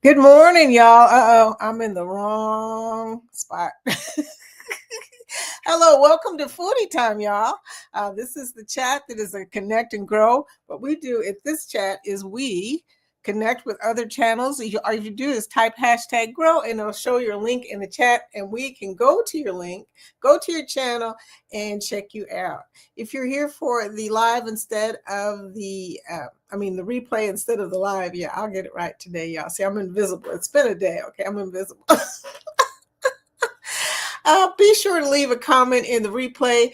Good morning, y'all. Uh-oh, I'm in the wrong spot. Hello, welcome to Foodie Time, y'all. This is the chat that is a connect and grow. What we do at this chat is we connect with other channels. All you do is type hashtag grow and it'll show your link in the chat and we can go to your link, go to your channel and check you out. If you're here for the live instead of the replay instead of the live, yeah, I'll get it right today, y'all. See, I'm invisible. It's been a day, okay? I'm invisible. Be sure to leave a comment in the replay.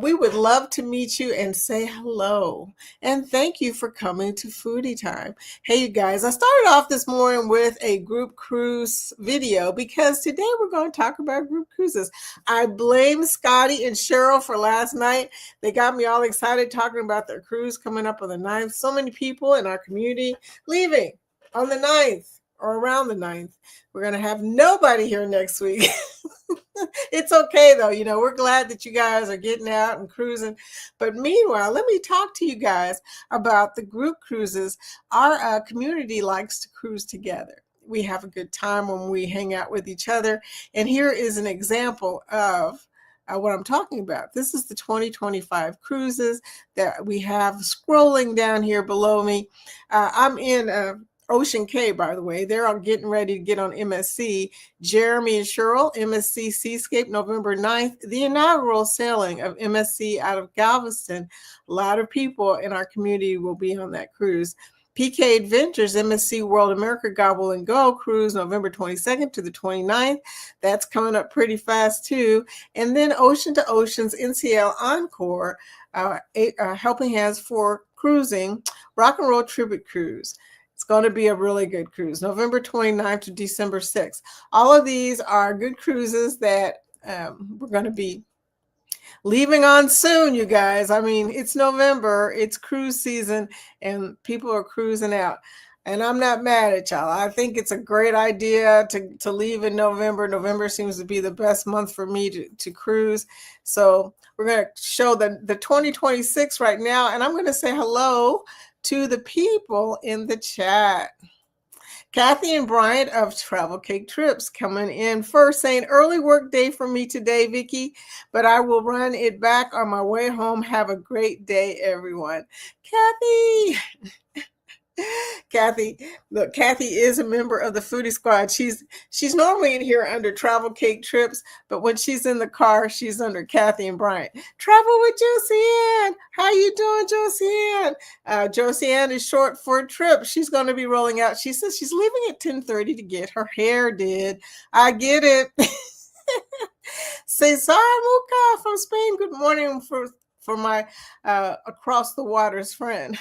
We would love to meet you and say hello. And thank you for coming to Foodie Time. Hey, you guys, I started off this morning with a group cruise video because today we're going to talk about group cruises. I blame Scotty and Cheryl for last night. They got me all excited talking about their cruise coming up on the 9th. So many people in our community leaving on the 9th or around the 9th. We're going to have nobody here next week. It's okay though, we're glad that you guys are getting out and cruising. But meanwhile, let me talk to you guys about the group cruises. Our community likes to cruise together. We have a good time when we hang out with each other. And here is an example of what I'm talking about. This is the 2025 cruises that we have scrolling down here below me. I'm in Ocean Cay, by the way. They're all getting ready to get on MSC. Jeremy and Cheryl, MSC Seascape, November 9th. The inaugural sailing of MSC out of Galveston. A lot of people in our community will be on that cruise. PK Adventures, MSC World America Gobble and Go cruise, November 22nd to the 29th. That's coming up pretty fast too. And then Ocean to Oceans NCL Encore, Helping Hands for Cruising, Rock and Roll Tribute Cruise. It's going to be a really good cruise, November 29th to December 6th. All of these are good cruises that we're going to be leaving on soon, you guys. I mean, it's November, it's cruise season, and people are cruising out. And I'm not mad at y'all. I think it's a great idea to leave in November. November seems to be the best month for me to cruise. So we're going to show the 2026 right now, and I'm going to say hello to the people in the chat. Kathy and Bryant of Travel Cake Trips coming in first, saying early work day for me today, Vicki, but I will run it back on my way home. Have a great day, everyone. Kathy. Kathy is a member of the Foodie Squad. She's normally in here under Travel Cake Trips, but when she's in the car, she's under Kathy and Bryant. Travel with Josiane. How you doing, Josiane? Josiane is short for trip. She's going to be rolling out. She says she's leaving at 10:30 to get her hair did. I get it. Cesar Muca from Spain. Good morning for my across the waters friend.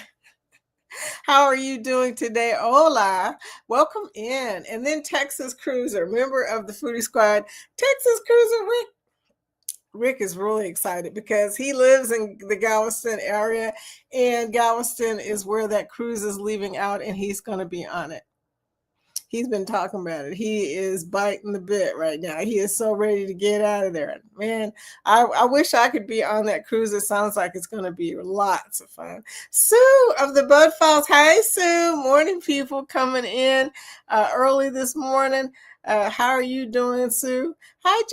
How are you doing today? Hola, welcome in. And then Texas Cruiser, member of the Foodie Squad. Texas Cruiser Rick is really excited because he lives in the Galveston area, and Galveston is where that cruise is leaving out, and he's going to be on it. He's been talking about it. He is biting the bit right now. He is so ready to get out of there. Man, I wish I could be on that cruise. It sounds like it's going to be lots of fun. Sue of the Bud Files. Hi, Sue. Morning, people coming in early this morning. How are you doing, Sue? Hi,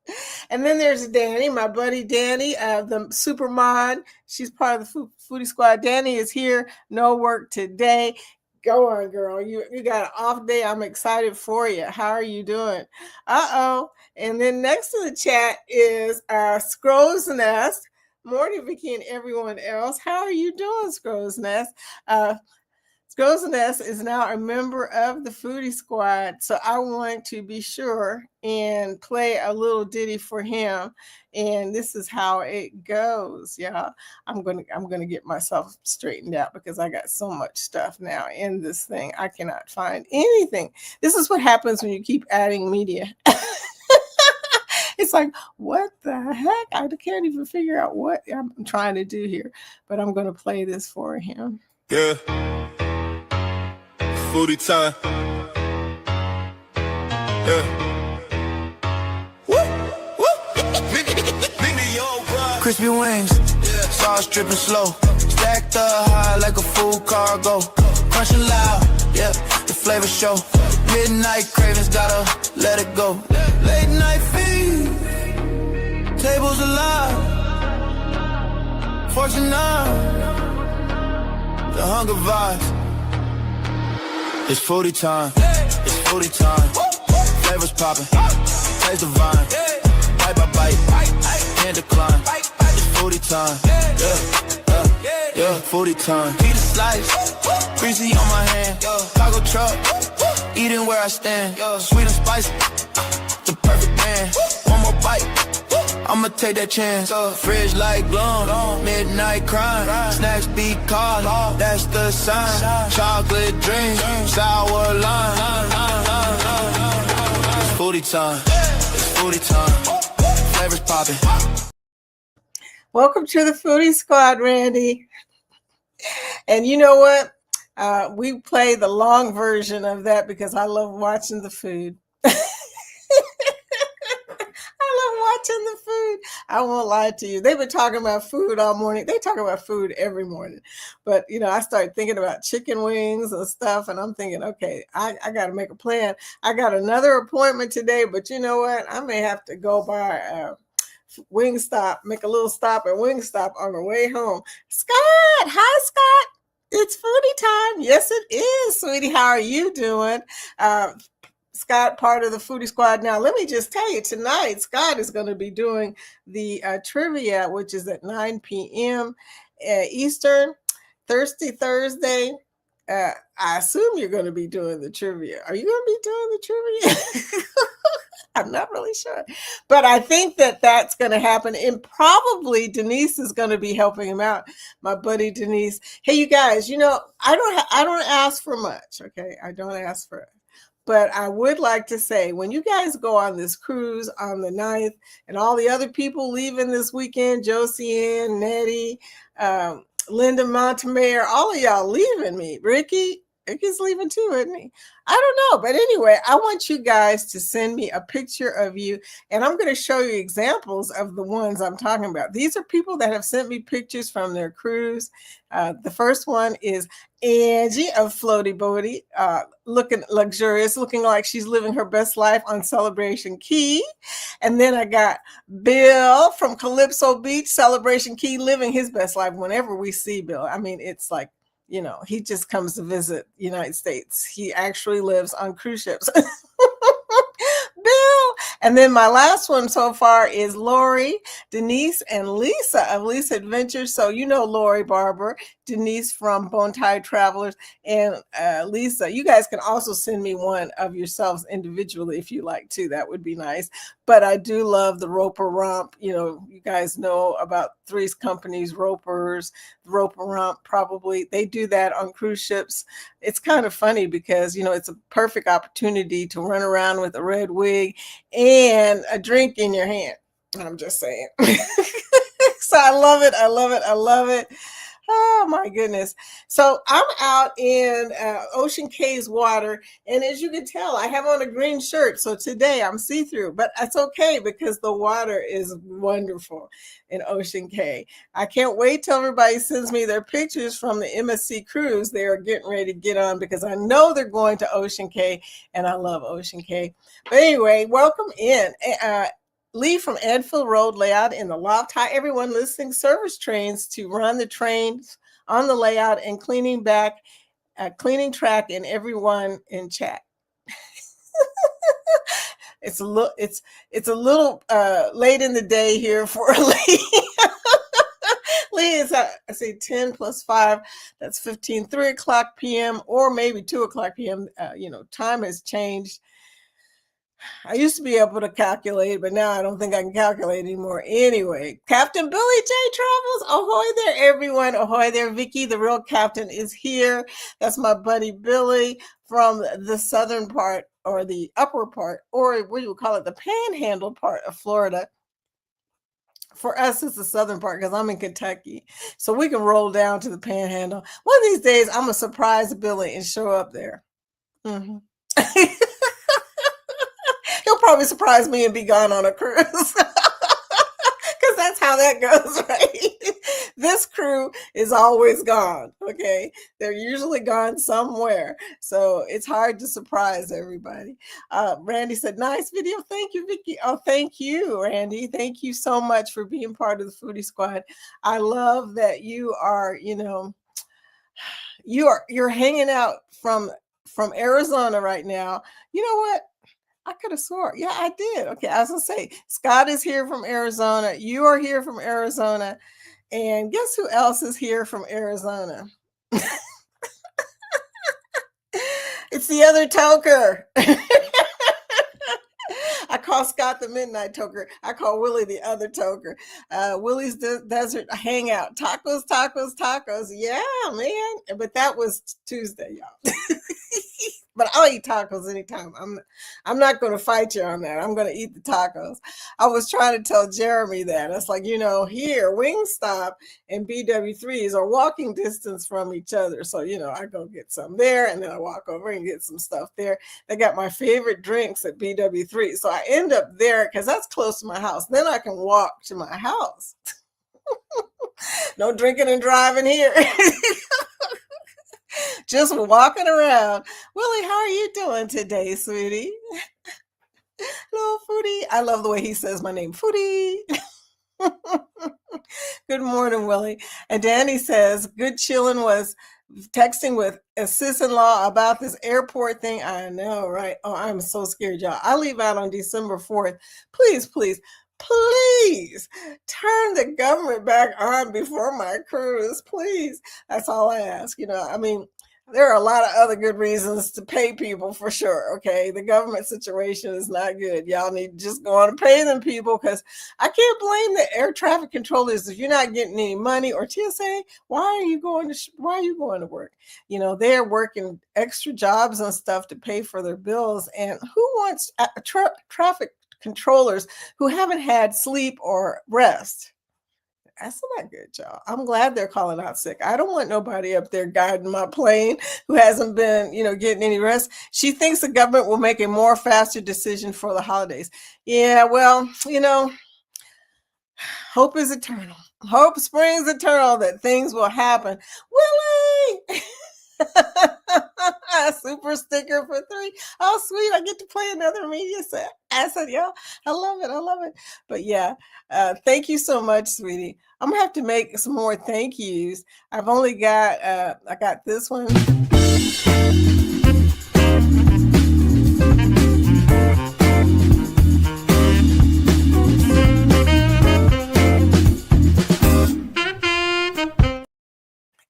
Josiane. And then there's Danny, my buddy Danny, the super mod. She's part of the Foodie Squad. Danny is here. No work today. Go on, girl. You got an off day. I'm excited for you. How are you doing? Uh-oh. And then next to the chat is Scrow's Nest. Morning, Vicki, and everyone else. How are you doing, Scrow's Nest? Scrow's Nest is now a member of the Foodie Squad, so I want to be sure and play a little ditty for him. And this is how it goes, y'all. I'm gonna get myself straightened out because I got so much stuff now in this thing. I cannot find anything. This is what happens when you keep adding media. It's like, what the heck? I can't even figure out what I'm trying to do here. But I'm gonna play this for him. Yeah. Foodie time. Yeah. Woo, woo. Crispy wings, sauce dripping slow. Stacked up high like a full cargo. Crushing loud, yeah, the flavor show. Midnight cravings, gotta let it go. Late night feed, tables alive. Fortune 9, the hunger vibes. It's foodie time, it's foodie time. Flavors popping, taste divine. Bite by bite, can't decline. It's foodie time, yeah, foodie time. Eat a slice, greasy on my hand. Taco truck, eating where I stand. Sweet and spicy, the perfect man. One more bite, I'ma take that chance. Fridge light glowing, midnight crime. Snacks be calling, that's the sign. Chocolate drink, sour lime. It's foodie time, it's foodie time. Flavors popping. Welcome to the Foodie Squad, Randy. And you know what? We play the long version of that because I love watching the food. Watching the food. I won't lie to you. They've been talking about food all morning. They talk about food every morning. But, I started thinking about chicken wings and stuff. And I'm thinking, okay, I got to make a plan. I got another appointment today. But you know what? I may have to go by Wingstop, make a little stop at Wingstop on the way home. Scott! Hi, Scott. It's foodie time. Yes, it is, sweetie. How are you doing? Scott, part of the Foodie Squad. Now, let me just tell you, tonight, Scott is going to be doing the trivia, which is at 9 p.m. Eastern, Thursday. I assume you're going to be doing the trivia. Are you going to be doing the trivia? I'm not really sure. But I think that that's going to happen. And probably Denise is going to be helping him out, my buddy Denise. Hey, you guys, I don't ask for much, okay? I don't ask for it. But I would like to say, when you guys go on this cruise on the 9th and all the other people leaving this weekend, Josie Ann, Nettie, Linda Montemayor, all of y'all leaving me. Ricky's leaving too, isn't he? I don't know. But anyway, I want you guys to send me a picture of you. And I'm going to show you examples of the ones I'm talking about. These are people that have sent me pictures from their cruise. The first one is Angie of Floaty Boaty, looking luxurious, looking like she's living her best life on Celebration Key. And then I got Bill from Calypso Beach, Celebration Key, living his best life. Whenever we see Bill, I mean, it's like, he just comes to visit the United States. He actually lives on cruise ships. Bill. And then my last one so far is Lori, Denise, and Lisa of Lisa Adventures. So Lori Barber, Denise from Bone Tide Travelers, and Lisa. You guys can also send me one of yourselves individually if you like to. That would be nice. But I do love the Roper Romp. You guys know about Three's Company's Ropers, Roper Romp. Probably they do that on cruise ships. It's kind of funny because it's a perfect opportunity to run around with a red wig and a drink in your hand. I'm just saying. So I love it. I love it. I love it. Oh my goodness. So I'm out in Ocean Cave's water. And as you can tell, I have on a green shirt. So today I'm see-through, but that's okay because the water is wonderful in Ocean Cave. I can't wait till everybody sends me their pictures from the MSC cruise they are getting ready to get on because I know they're going to Ocean Cave and I love Ocean Cave. But anyway, welcome in. Lee from Anfield Road layout in the loft. Hi, everyone listening. Service trains to run the trains on the layout and cleaning track and everyone in chat. It's a little late in the day here for Lee. Lee is I say 10 plus 5. That's 15, 3 o'clock p.m. or maybe 2 o'clock p.m. Time has changed. I used to be able to calculate, but now I don't think I can calculate anymore. Anyway, Captain Billy J Travels. Ahoy there, everyone. Ahoy there, Vicky. The real captain is here. That's my buddy Billy from the southern part or the upper part, or what do you call it, the panhandle part of Florida. For us, it's the southern part because I'm in Kentucky. So we can roll down to the panhandle. One of these days, I'm going to surprise Billy and show up there. Mm-hmm. He'll probably surprise me and be gone on a cruise. Because that's how that goes, right? This crew is always gone. Okay. They're usually gone somewhere. So it's hard to surprise everybody. Randy said, nice video. Thank you, Vicky. Oh, thank you, Randy. Thank you so much for being part of the Foodie Squad. I love that you are, you're hanging out from Arizona right now. You know what? I could have swore. Yeah, I did. Okay, I was gonna say Scott is here from Arizona. You are here from Arizona. And guess who else is here from Arizona? It's the other toker. I call Scott the Midnight Toker. I call Willie the other toker. Willie's Desert Hangout. Tacos, tacos, tacos. Yeah, man. But that was Tuesday, y'all. But I'll eat tacos anytime. I'm not going to fight you on that. I'm going to eat the tacos. I was trying to tell Jeremy that. It's like, here, Wingstop and BW3s are walking distance from each other. So, I go get some there and then I walk over and get some stuff there. They got my favorite drinks at BW3. So I end up there because that's close to my house. Then I can walk to my house. No drinking and driving here. Just walking around. Willie, how are you doing today, sweetie? Hello, Foodie. I love the way he says my name, Foodie. Good morning, Willie. And Danny says, good chilling was texting with a sis-in-law about this airport thing. I know, right? Oh, I'm so scared, y'all. I leave out on December 4th. Please, please, please turn the government back on before my cruise, please. That's all I ask. There are a lot of other good reasons to pay people for sure. Okay. The government situation is not good. Y'all need to just go on and pay them people because I can't blame the air traffic controllers if you're not getting any money or TSA. Why are you going to work? They're working extra jobs and stuff to pay for their bills. And who wants traffic controllers who haven't had sleep or rest? That's not good, y'all. I'm glad they're calling out sick. I don't want nobody up there guiding my plane who hasn't been, getting any rest. She thinks the government will make a more faster decision for the holidays. Yeah, well, hope is eternal. Hope springs eternal that things will happen. Willie! Super sticker for 3. Oh, sweet. I get to play another media set. I said, yeah, I love it. I love it. But yeah, thank you so much, sweetie. I'm going to have to make some more thank yous. I've only got, I got this one.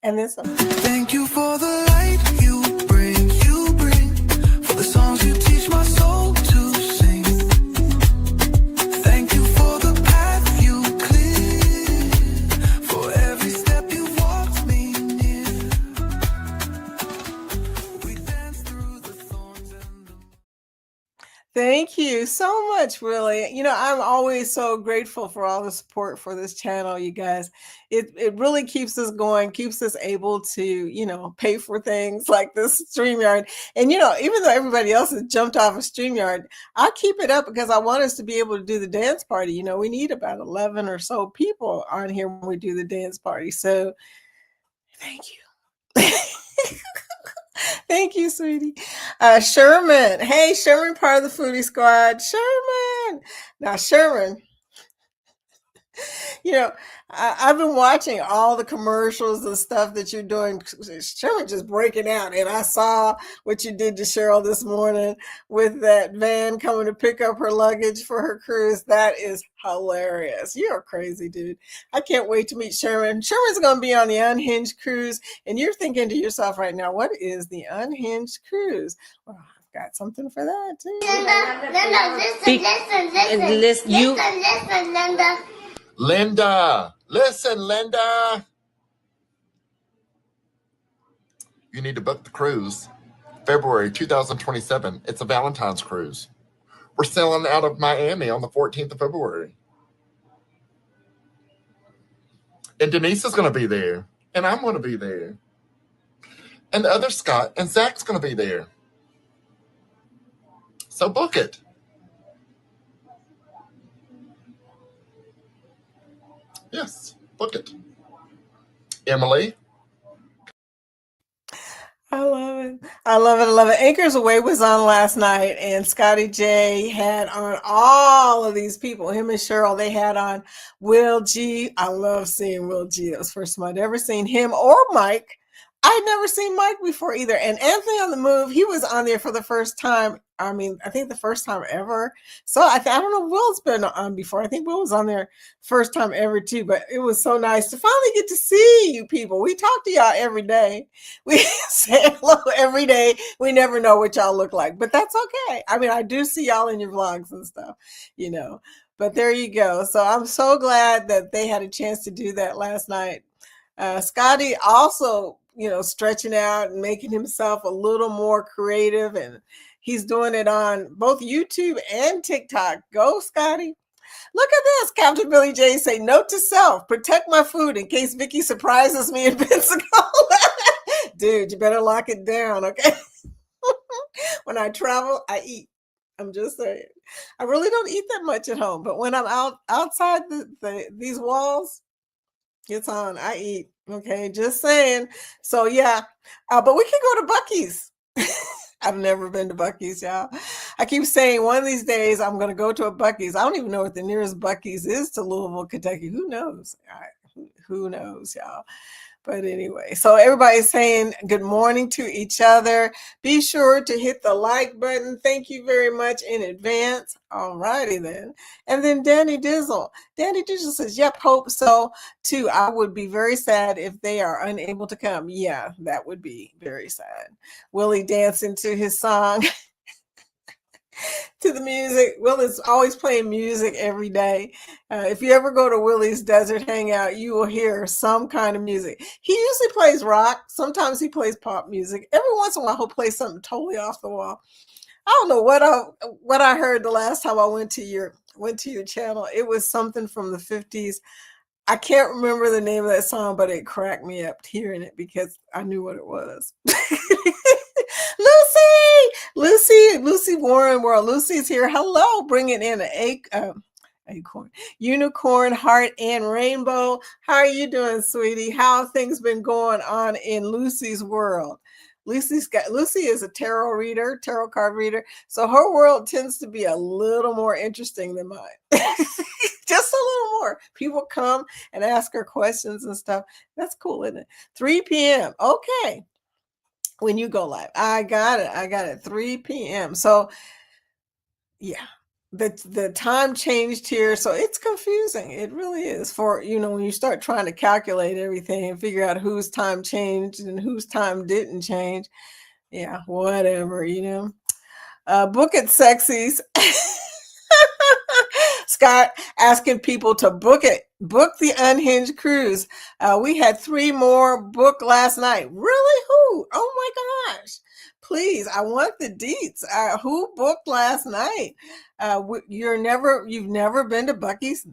And this one. Thank you for the light you bring, for the songs you teach my soul to sing. Thank you for the path you clear, for every step you walked me near. We danced through the thorns and the... Thank you so much, Willie. I'm always so grateful for all the support for this channel, you guys. It really keeps us going, keeps us able to, pay for things like this StreamYard. And, even though everybody else has jumped off of StreamYard, I keep it up because I want us to be able to do the dance party. We need about 11 or so people on here when we do the dance party. So thank you. Thank you, sweetie. Sherman. Hey, Sherman, part of the Foodie Squad. Sherman. Now, Sherman, I've been watching all the commercials and stuff that you're doing. Sherman just breaking out. And I saw what you did to Cheryl this morning with that van coming to pick up her luggage for her cruise. That is hilarious. You're crazy, dude. I can't wait to meet Sherman. Sherman's going to be on the Unhinged cruise. And you're thinking to yourself right now, what is the Unhinged cruise? Well, I've got something for that, too. Linda, listen, Linda. Linda, listen, Linda. You need to book the cruise. February 2027. It's a Valentine's cruise. We're sailing out of Miami on the 14th of February. And Denise is going to be there. And I'm going to be there. And the other Scott and Zach's going to be there. So book it. Yes, book it. Emily? I love it. I love it. I love it. Anchors Away was on last night, and Scotty J had on all of these people. Him and Cheryl, they had on Will G. I love seeing Will G. That was the first time I'd ever seen him or Mike. I'd never seen Mike before either. And Anthony on the Move, he was on there for the first time. I mean, I think the first time ever. So I don't know if Will's been on before. I think Will was on there first time ever too. But it was so nice to finally get to see you people. We talk to y'all every day. We say hello every day. We never know what y'all look like, but that's okay. I mean, I do see y'all in your vlogs and stuff, you know. But there you go. So I'm so glad that they had a chance to do that last night. Scotty also, stretching out and making himself a little more creative, and he's doing it on both YouTube and TikTok. Go, Scotty. Look at this. Captain Billy J say, note to self, protect my food in case Vicky surprises me in Pensacola. Dude, you better lock it down, okay? When I travel, I eat. I'm just saying. I really don't eat that much at home, but when I'm outside these walls, it's on. I eat. Okay, just saying. So yeah, but we can go to Buc-ee's. I've never been to Buc-ee's, y'all. I keep saying one of these days I'm going to go to a Buc-ee's. I don't even know what the nearest Buc-ee's is to Louisville, Kentucky. Who knows? Who knows, y'all? But anyway, so everybody's saying good morning to each other. Be sure to hit the like button. Thank you very much in advance. All righty then. And then Danny Dizzle. Danny Dizzle says, yep, hope so too. I would be very sad if they are unable to come. Yeah, that would be very sad. Willie dancing to his song. To the music. Will is always playing music every day. If you ever go to Willie's Desert Hangout, you will hear some kind of music. He usually plays rock. Sometimes he plays pop music. Every once in a while, he'll play something totally off the wall. I don't know what I heard the last time I went to your channel. It was something from the 50s. I can't remember the name of that song, but it cracked me up hearing it because I knew what it was. Lucy Warren World. Lucy's here. Hello, bringing in an acorn, unicorn, heart, and rainbow. How are you doing, sweetie? How have things been going on in Lucy's world? Lucy is a tarot card reader. So her world tends to be a little more interesting than mine. Just a little more. People come and ask her questions and stuff. That's cool, isn't it? 3 p.m. Okay. When you go live. I got it. 3 p.m. So yeah, the time changed here. So it's confusing. It really is for, when you start trying to calculate everything and figure out whose time changed and whose time didn't change. Yeah, whatever, Book it, sexies. Scott asking people to book the Unhinged cruise. We had 3 more booked last night. Really? Who? Oh my gosh. Please, I want the deets. Who booked last night? You've never been to Buc-ee's? No.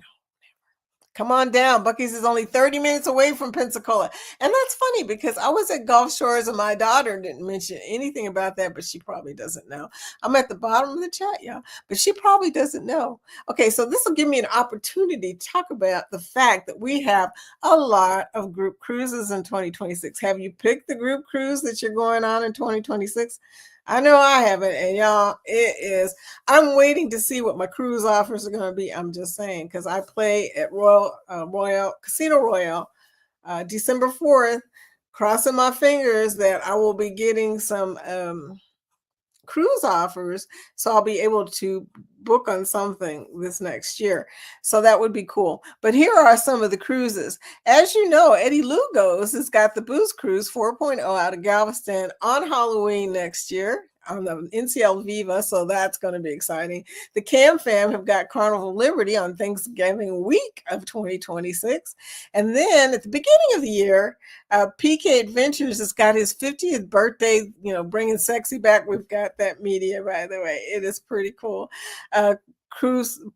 Come on down. Buc-ee's is only 30 minutes away from Pensacola. And that's funny because I was at Gulf Shores and my daughter didn't mention anything about that, but she probably doesn't know. I'm at the bottom of the chat, y'all, but she probably doesn't know. Okay, so this will give me an opportunity to talk about the fact that we have a lot of group cruises in 2026. Have you picked the group cruise that you're going on in 2026? I know I haven't, and y'all, I'm waiting to see what my cruise offers are going to be. I'm just saying, because I play at Casino Royale, December 4th, crossing my fingers that I will be getting some cruise offers, so I'll be able to book on something this next year. So that would be cool. But here are some of the cruises. As you know, Eddie Lugos has got the Booze Cruise 4.0 out of Galveston on Halloween next year on the NCL Viva, so that's going to be exciting. The Cam Fam have got Carnival Liberty on Thanksgiving week of 2026. And then at the beginning of the year, PK Adventures has got his 50th birthday, bringing sexy back. We've got that media, by the way. It is pretty cool.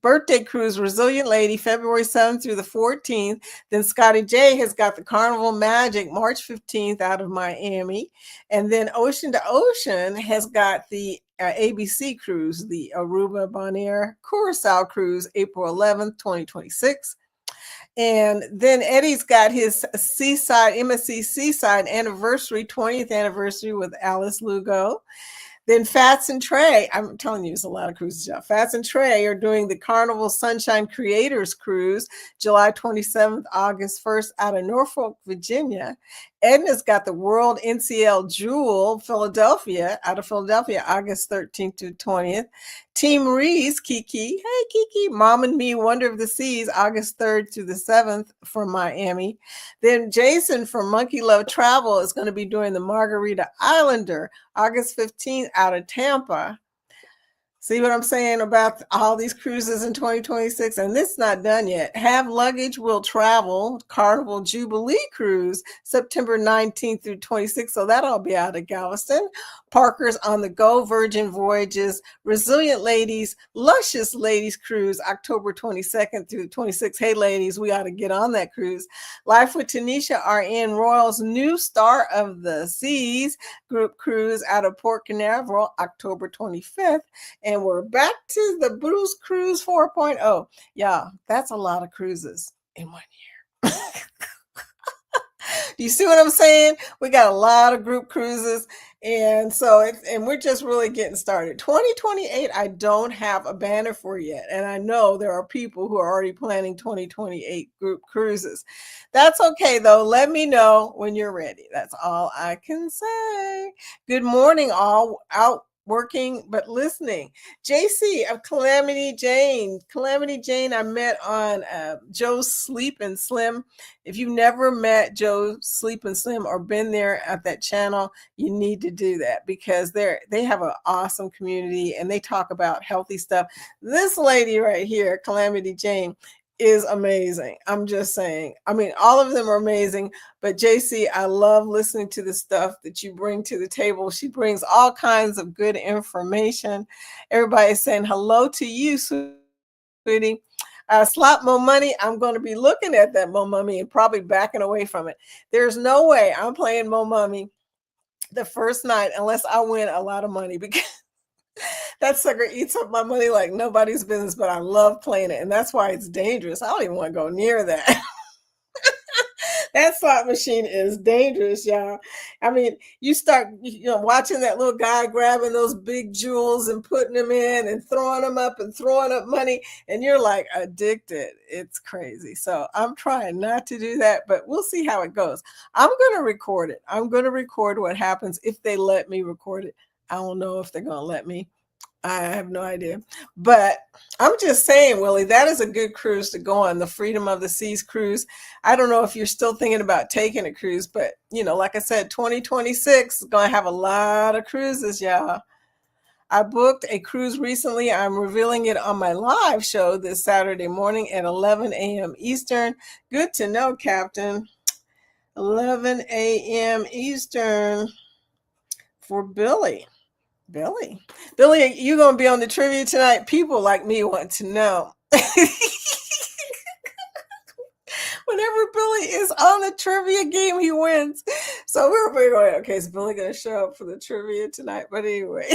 Birthday cruise, Resilient Lady, February 7th through the 14th. Then Scotty J has got the Carnival Magic, March 15th out of Miami. And then Ocean to Ocean has got the ABC cruise, the Aruba Bonaire Curacao cruise, April 11th, 2026. And then Eddie's got his Seaside, MSC Seaside anniversary, 20th anniversary with Alice Lugo. Then Fats and Trey, I'm telling you, it's a lot of cruises, y'all. Fats and Trey are doing the Carnival Sunshine Creators Cruise, July 27th, August 1st, out of Norfolk, Virginia. Edna's got the World NCL Jewel, Philadelphia, out of Philadelphia, August 13th to 20th. Team Reese, Kiki, hey Kiki, Mom and Me, Wonder of the Seas, August 3rd to the 7th from Miami. Then Jason from Monkey Love Travel is going to be doing the Margarita Islander, August 15th out of Tampa. See what I'm saying about all these cruises in 2026? And this is not done yet. Have Luggage Will Travel, Carnival Jubilee Cruise, September 19th through 26th. So that'll be out of Galveston. Parker's on the Go, Virgin Voyages, Resilient Ladies, Luscious Ladies Cruise, October 22nd through 26th. Hey, ladies, we ought to get on that cruise. Life with Tanisha RN Royal's new Star of the Seas group cruise out of Port Canaveral, October 25th. And we're back to the Bruce Cruise 4.0. Yeah, that's a lot of cruises in 1 year. Do you see what I'm saying? We got a lot of group cruises. And so, and we're just really getting started. 2028, I don't have a banner for yet. And I know there are people who are already planning 2028 group cruises. That's okay, though. Let me know when you're ready. That's all I can say. Good morning, all out working but listening. JC of Calamity Jane. Calamity Jane, I met on Joe's Sleep and Slim. If you've never met Joe Sleep and Slim or been there at that channel, you need to do that because they have an awesome community and they talk about healthy stuff. This lady right here, Calamity Jane, is amazing. I'm just saying. I mean, all of them are amazing, but JC, I love listening to the stuff that you bring to the table. She brings all kinds of good information. Everybody's saying hello to you, sweetie. Slot Mo Money, I'm going to be looking at that Mo Mummy and probably backing away from it. There's no way I'm playing Mo Mummy the first night unless I win a lot of money because that sucker eats up my money like nobody's business, but I love playing it. And that's why it's dangerous. I don't even want to go near that. That slot machine is dangerous, y'all. I mean, you start, watching that little guy grabbing those big jewels and putting them in and throwing them up and throwing up money, and you're like addicted. It's crazy. So I'm trying not to do that, but we'll see how it goes. I'm going to record it. I'm going to record what happens if they let me record it. I don't know if they're going to let me. I have no idea. But I'm just saying, Willie, that is a good cruise to go on, the Freedom of the Seas cruise. I don't know if you're still thinking about taking a cruise, but, like I said, 2026 is going to have a lot of cruises, y'all. I booked a cruise recently. I'm revealing it on my live show this Saturday morning at 11 a.m. Eastern. Good to know, Captain. 11 a.m. Eastern for Billy. Billy, you going to be on the trivia tonight? People like me want to know. Whenever Billy is on the trivia game, he wins. So we're going, okay, is Billy going to show up for the trivia tonight? But anyway.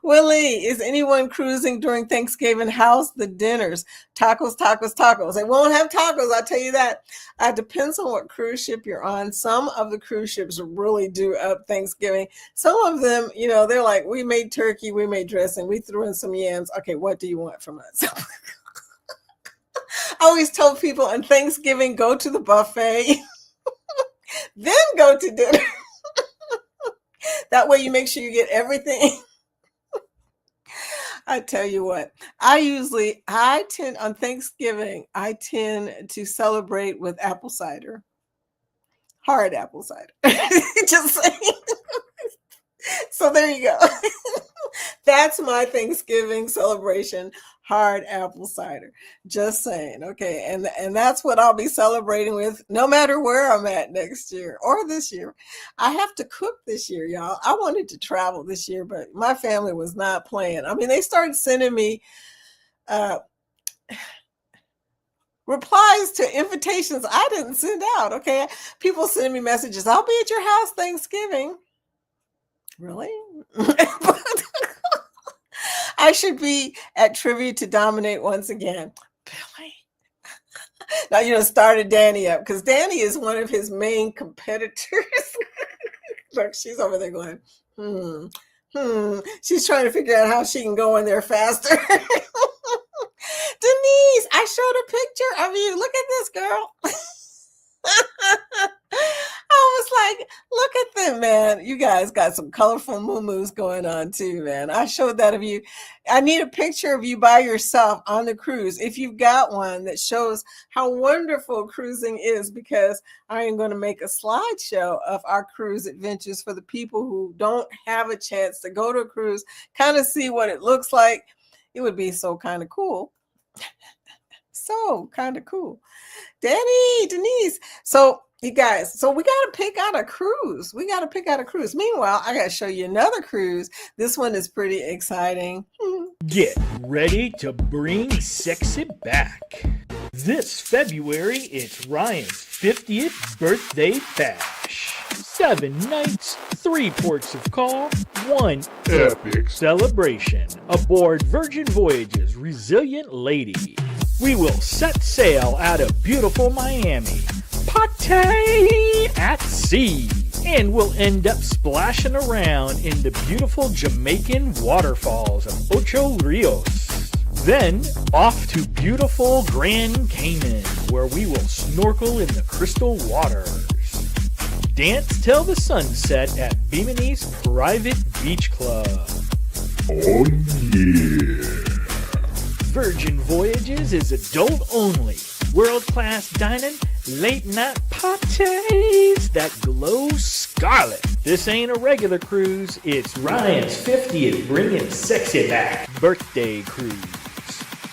Willie, is anyone cruising during Thanksgiving? How's the dinners? Tacos, tacos, tacos. They won't have tacos, I'll tell you that. Depends on what cruise ship you're on. Some of the cruise ships really do up Thanksgiving. Some of them, they're like, we made turkey, we made dressing, we threw in some yams. Okay, what do you want from us? I always tell people on Thanksgiving, go to the buffet, then go to dinner. That way you make sure you get everything. I tell you what, on Thanksgiving, I tend to celebrate with apple cider, hard apple cider. Just saying. So there you go. That's my Thanksgiving celebration, hard apple cider. Just saying. Okay. And that's what I'll be celebrating with no matter where I'm at next year or this year. I have to cook this year, y'all. I wanted to travel this year, but my family was not playing. I mean, they started sending me replies to invitations I didn't send out. Okay. People sending me messages. I'll be at your house Thanksgiving. Really? I should be at Trivia to Dominate once again. Billy. Now, started Danny up because Danny is one of his main competitors. Look, she's over there going, She's trying to figure out how she can go in there faster. Denise, I showed a picture of you. Look at this, girl. I was like, look at them, man. You guys got some colorful moo-moos going on too, man. I showed that of you. I need a picture of you by yourself on the cruise. If you've got one that shows how wonderful cruising is, because I am going to make a slideshow of our cruise adventures for the people who don't have a chance to go to a cruise, kind of see what it looks like. It would be so kind of cool. So kind of cool. Danny, Denise. So you guys, we got to pick out a cruise. Meanwhile, I got to show you another cruise. This one is pretty exciting. Get ready to bring sexy back. This February, it's Ryan's 50th birthday bash. 7 nights, 3 ports of call, 1 epic celebration aboard Virgin Voyages Resilient Lady. We will set sail out of beautiful Miami, Pate at sea, and we'll end up splashing around in the beautiful Jamaican waterfalls of Ocho Rios. Then off to beautiful Grand Cayman, where we will snorkel in the crystal waters. Dance till the sunset at Bimini's Private Beach Club. Oh yeah! Virgin Voyages is adult only. World-class dining, late-night parties that glow scarlet. This ain't a regular cruise. It's Ryan's 50th bringing sexy back birthday cruise.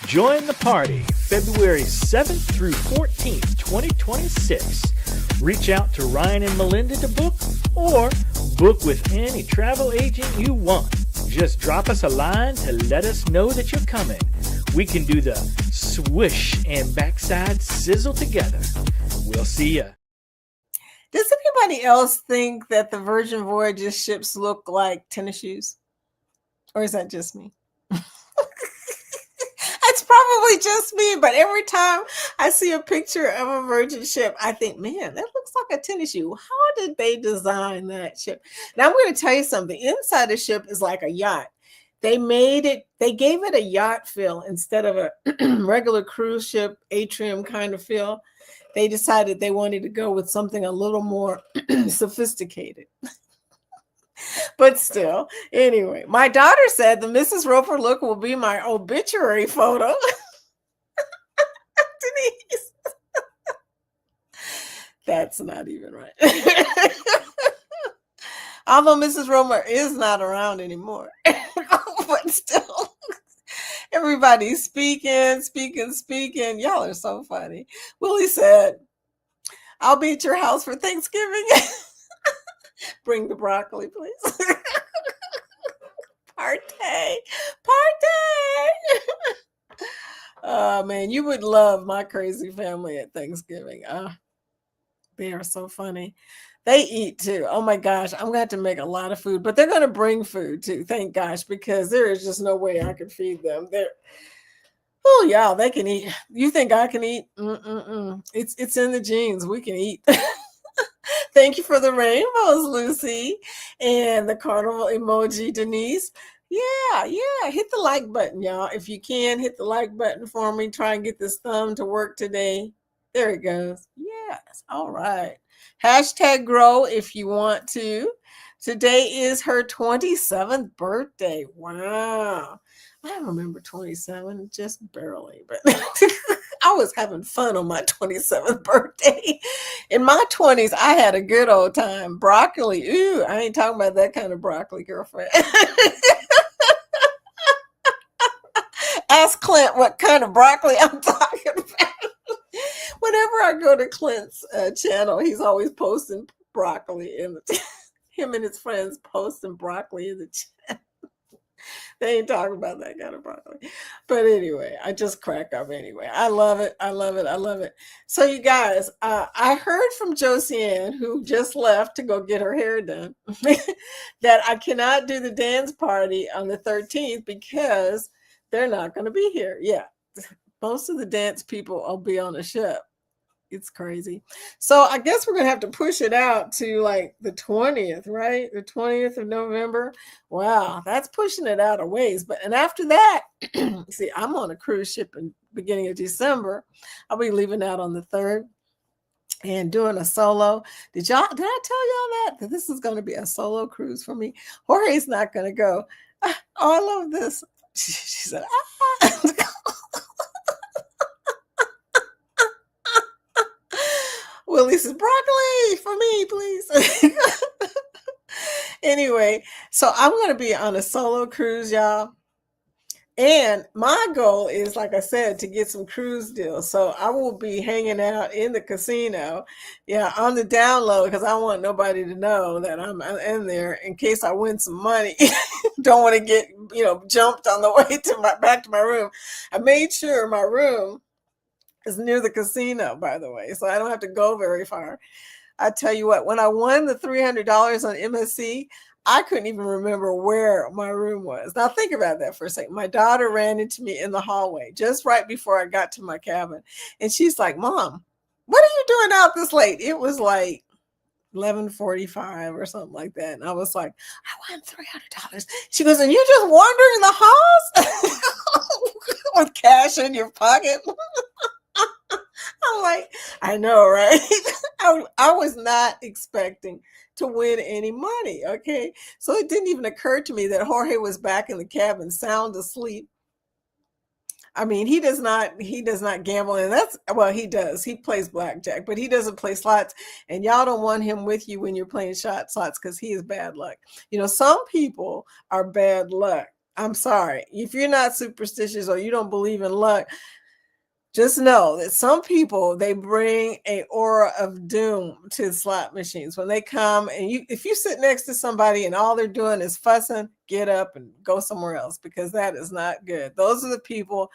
Join the party February 7th through 14th, 2026. Reach out to Ryan and Melinda to book, or book with any travel agent you want. Just drop us a line to let us know that you're coming. We can do the swish and backside sizzle together. We'll see ya. Does anybody else think that the Virgin Voyages ships look like tennis shoes? Or is that just me? It's probably just me, but every time I see a picture of a Virgin ship, I think, man, that looks like a tennis shoe. How did they design that ship? Now, I'm going to tell you something. Inside the ship is like a yacht. They gave it a yacht feel instead of a regular cruise ship atrium kind of feel. They decided they wanted to go with something a little more sophisticated. But still, anyway, my daughter said the Mrs. Roper look will be my obituary photo. Denise. That's not even right. Although Mrs. Roper is not around anymore. But still, everybody's speaking. Y'all are so funny. Willie said, I'll be at your house for Thanksgiving. Bring the broccoli, please. Party. Oh, man, you would love my crazy family at Thanksgiving. They are so funny. They eat too. Oh my gosh, I'm going to have to make a lot of food, but they're going to bring food too. Thank gosh, because there is just no way I could feed them. Oh yeah, they can eat. You think I can eat? It's in the genes. We can eat. Thank you for the rainbows, Lucy, and the carnival emoji, Denise. Yeah. Hit the like button, y'all. If you can, hit the like button for me. Try and get this thumb to work today. There it goes. Yes. All right. Hashtag grow if you want to. Today is her 27th birthday. Wow. I remember 27, just barely, but I was having fun on my 27th birthday. In my 20s, I had a good old time. Broccoli. Ooh, I ain't talking about that kind of broccoli, girlfriend. Ask Clint what kind of broccoli I'm talking about. Whenever I go to Clint's channel, he's always posting broccoli in him and his friends posting broccoli in the chat. They ain't talking about that kind of broccoli. But anyway, I just crack up anyway. I love it. So you guys, I heard from Josiane, who just left to go get her hair done, that I cannot do the dance party on the 13th because they're not going to be here. Yeah. Most of the dance people will be on a ship. It's crazy. So I guess we're gonna have to push it out to like the 20th, right? The 20th of November. Wow, that's pushing it out a ways. But and after that, see, I'm on a cruise ship in beginning of December. I'll be leaving out on the 3rd and doing a solo. Did I tell y'all that this is going to be a solo cruise for me? Jorge's not going to go. Oh, I love this. She said, ah. Willie says, broccoli for me, please. Anyway, so I'm going to be on a solo cruise, y'all. And my goal is, like I said, to get some cruise deals. So I will be hanging out in the casino, on the down low, because I want nobody to know that I'm in there in case I win some money. Don't want to get, jumped on the way back to my room. I made sure my room is near the casino, by the way, so I don't have to go very far. I tell you what, when I won the $300 on MSC, I couldn't even remember where my room was. Now think about that for a second. My daughter ran into me in the hallway just right before I got to my cabin. And she's like, Mom, what are you doing out this late? It was like 11:45 or something like that. And I was like, I won $300. She goes, and you just wandered in the halls with cash in your pocket? I'm like, I know, right? I was not expecting to win any money. Okay. So it didn't even occur to me that Jorge was back in the cabin, sound asleep. I mean, he does not gamble. And he does. He plays blackjack, but he doesn't play slots. And y'all don't want him with you when you're playing slots because he is bad luck. Some people are bad luck. I'm sorry. If you're not superstitious or you don't believe in luck, just know that some people, they bring an aura of doom to slot machines. When they come and if you sit next to somebody and all they're doing is fussing, get up and go somewhere else, because that is not good. Those are the people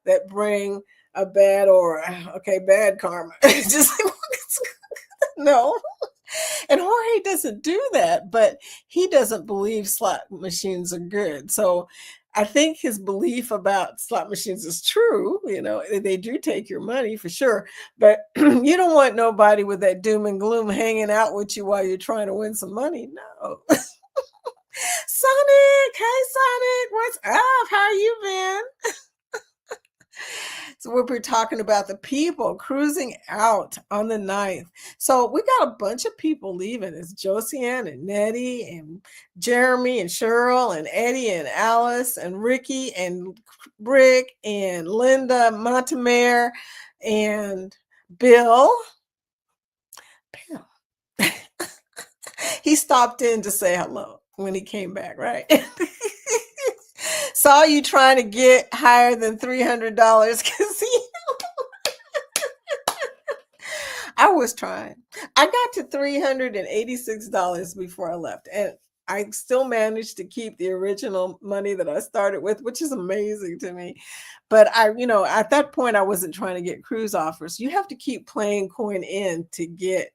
that bring a bad aura. Okay, bad karma. Just no. And Jorge doesn't do that, but he doesn't believe slot machines are good. So I think his belief about slot machines is true. They do take your money for sure, but you don't want nobody with that doom and gloom hanging out with you while you're trying to win some money. No. Sonic, hey Sonic, what's up? How you been? So we're talking about the people cruising out on the 9th. So we got a bunch of people leaving. It's Josiane and Nettie and Jeremy and Cheryl and Eddie and Alice and Ricky and Rick and Linda Montemare and Bill. He stopped in to say hello when he came back, right? Saw you trying to get higher than $300 casino. I was trying. I got to $386 before I left, and I still managed to keep the original money that I started with, which is amazing to me. But at that point, I wasn't trying to get cruise offers. You have to keep playing coin in to get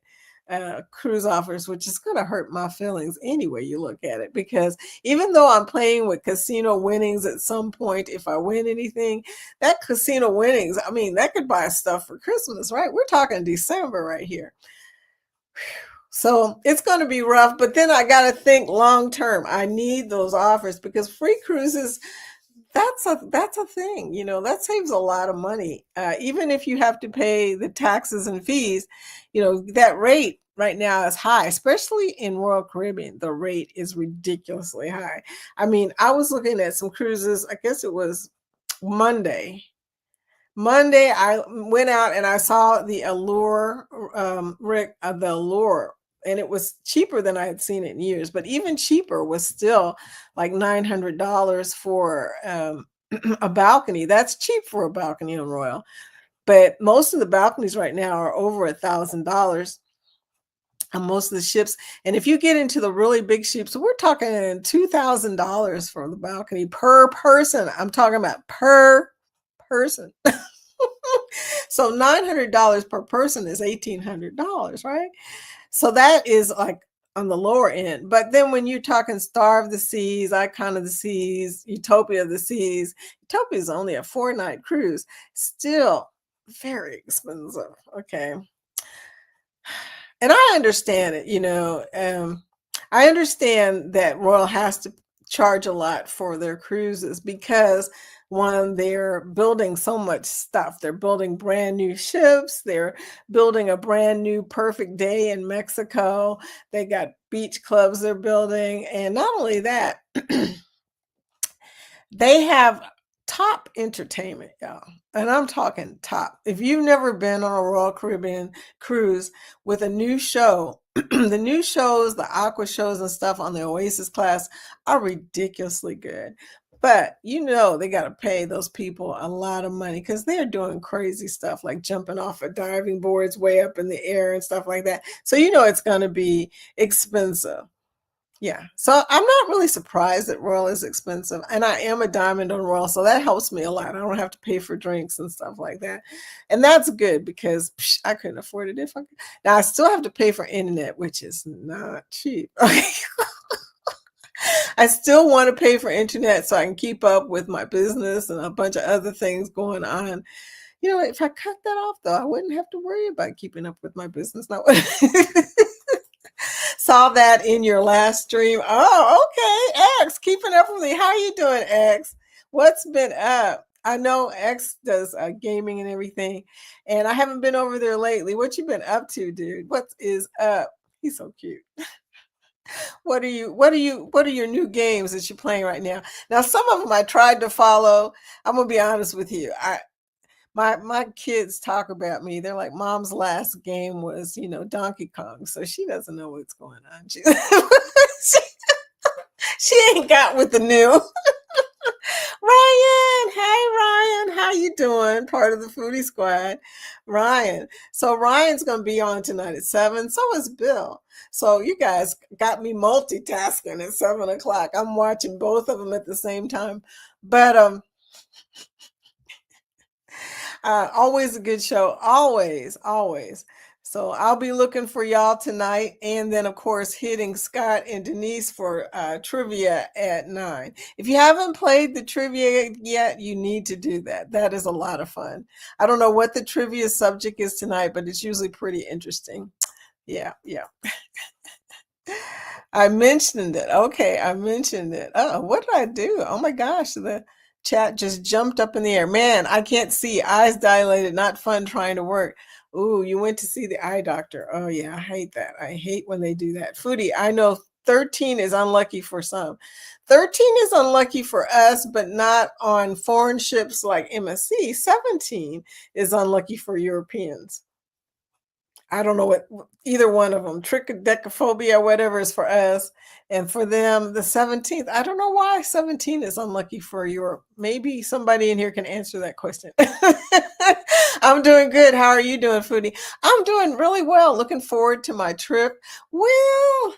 cruise offers, which is going to hurt my feelings anyway you look at it, because even though I'm playing with casino winnings at some point, if I win anything, that casino winnings, I mean, that could buy stuff for Christmas, right? We're talking December right here. So it's going to be rough, but then I got to think long term. I need those offers because free cruises, that's a thing, that saves a lot of money. Even if you have to pay the taxes and fees, that rate right now is high, especially in Royal Caribbean. The rate is ridiculously high. I mean, I was looking at some cruises. I guess it was Monday. I went out and I saw the Allure, the Allure, and it was cheaper than I had seen it in years. But even cheaper was still like $900 for a balcony. That's cheap for a balcony on Royal. But most of the balconies right now are over $1,000 on most of the ships. And if you get into the really big ships, we're talking $2,000 for the balcony per person. I'm talking about per person. So $900 per person is $1,800, right? So that is like on the lower end. But then when you're talking Star of the Seas, Icon of the Seas, Utopia of the Seas, Utopia is only a 4-night cruise, still very expensive. Okay. And I understand it, I understand that Royal has to charge a lot for their cruises because one, they're building so much stuff. They're building brand new ships. They're building a brand new Perfect Day in Mexico. They got beach clubs they're building. And not only that, they have top entertainment, y'all. And I'm talking top. If you've never been on a Royal Caribbean cruise with a new show, the new shows, the aqua shows and stuff on the Oasis class are ridiculously good. But they got to pay those people a lot of money because they're doing crazy stuff like jumping off of diving boards way up in the air and stuff like that. So it's going to be expensive. Yeah. So I'm not really surprised that Royal is expensive. And I am a diamond on Royal, so that helps me a lot. I don't have to pay for drinks and stuff like that. And that's good because I couldn't afford it if I could. Now I still have to pay for internet, which is not cheap. I still want to pay for internet so I can keep up with my business and a bunch of other things going on. If I cut that off though, I wouldn't have to worry about keeping up with my business. Now, saw that in your last stream. Oh, okay. X, keeping up with me. How you doing, X? What's been up? I know X does gaming and everything, and I haven't been over there lately. What you been up to, dude? What is up? He's so cute. What are your new games that you're playing right now? Now, some of them I tried to follow. I'm gonna be honest with you. My kids talk about me. They're like, Mom's last game was, Donkey Kong. So she doesn't know what's going on. She ain't got with the new. Ryan, hey Ryan, how you doing? Part of the Foodie Squad. Ryan. So Ryan's gonna be on tonight at 7. So is Bill. So you guys got me multitasking at 7 o'clock. I'm watching both of them at the same time. But always a good show. Always, always. So I'll be looking for y'all tonight. And then, of course, hitting Scott and Denise for trivia at 9. If you haven't played the trivia yet, you need to do that. That is a lot of fun. I don't know what the trivia subject is tonight, but it's usually pretty interesting. Yeah. I mentioned it. Okay, I mentioned it. Oh, what did I do? Oh my gosh, the chat just jumped up in the air. Man, I can't see. Eyes dilated, not fun trying to work. Ooh, you went to see the eye doctor. Oh yeah, I hate that. I hate when they do that. Foodie, I know 13 is unlucky for some. 13 is unlucky for us, but not on foreign ships like MSC. 17 is unlucky for Europeans. I don't know what either one of them, trichodecaphobia, whatever is for us. And for them, the 17th, I don't know why 17 is unlucky for Europe. Maybe somebody in here can answer that question. I'm doing good. How are you doing, Foodie? I'm doing really well. Looking forward to my trip. Well,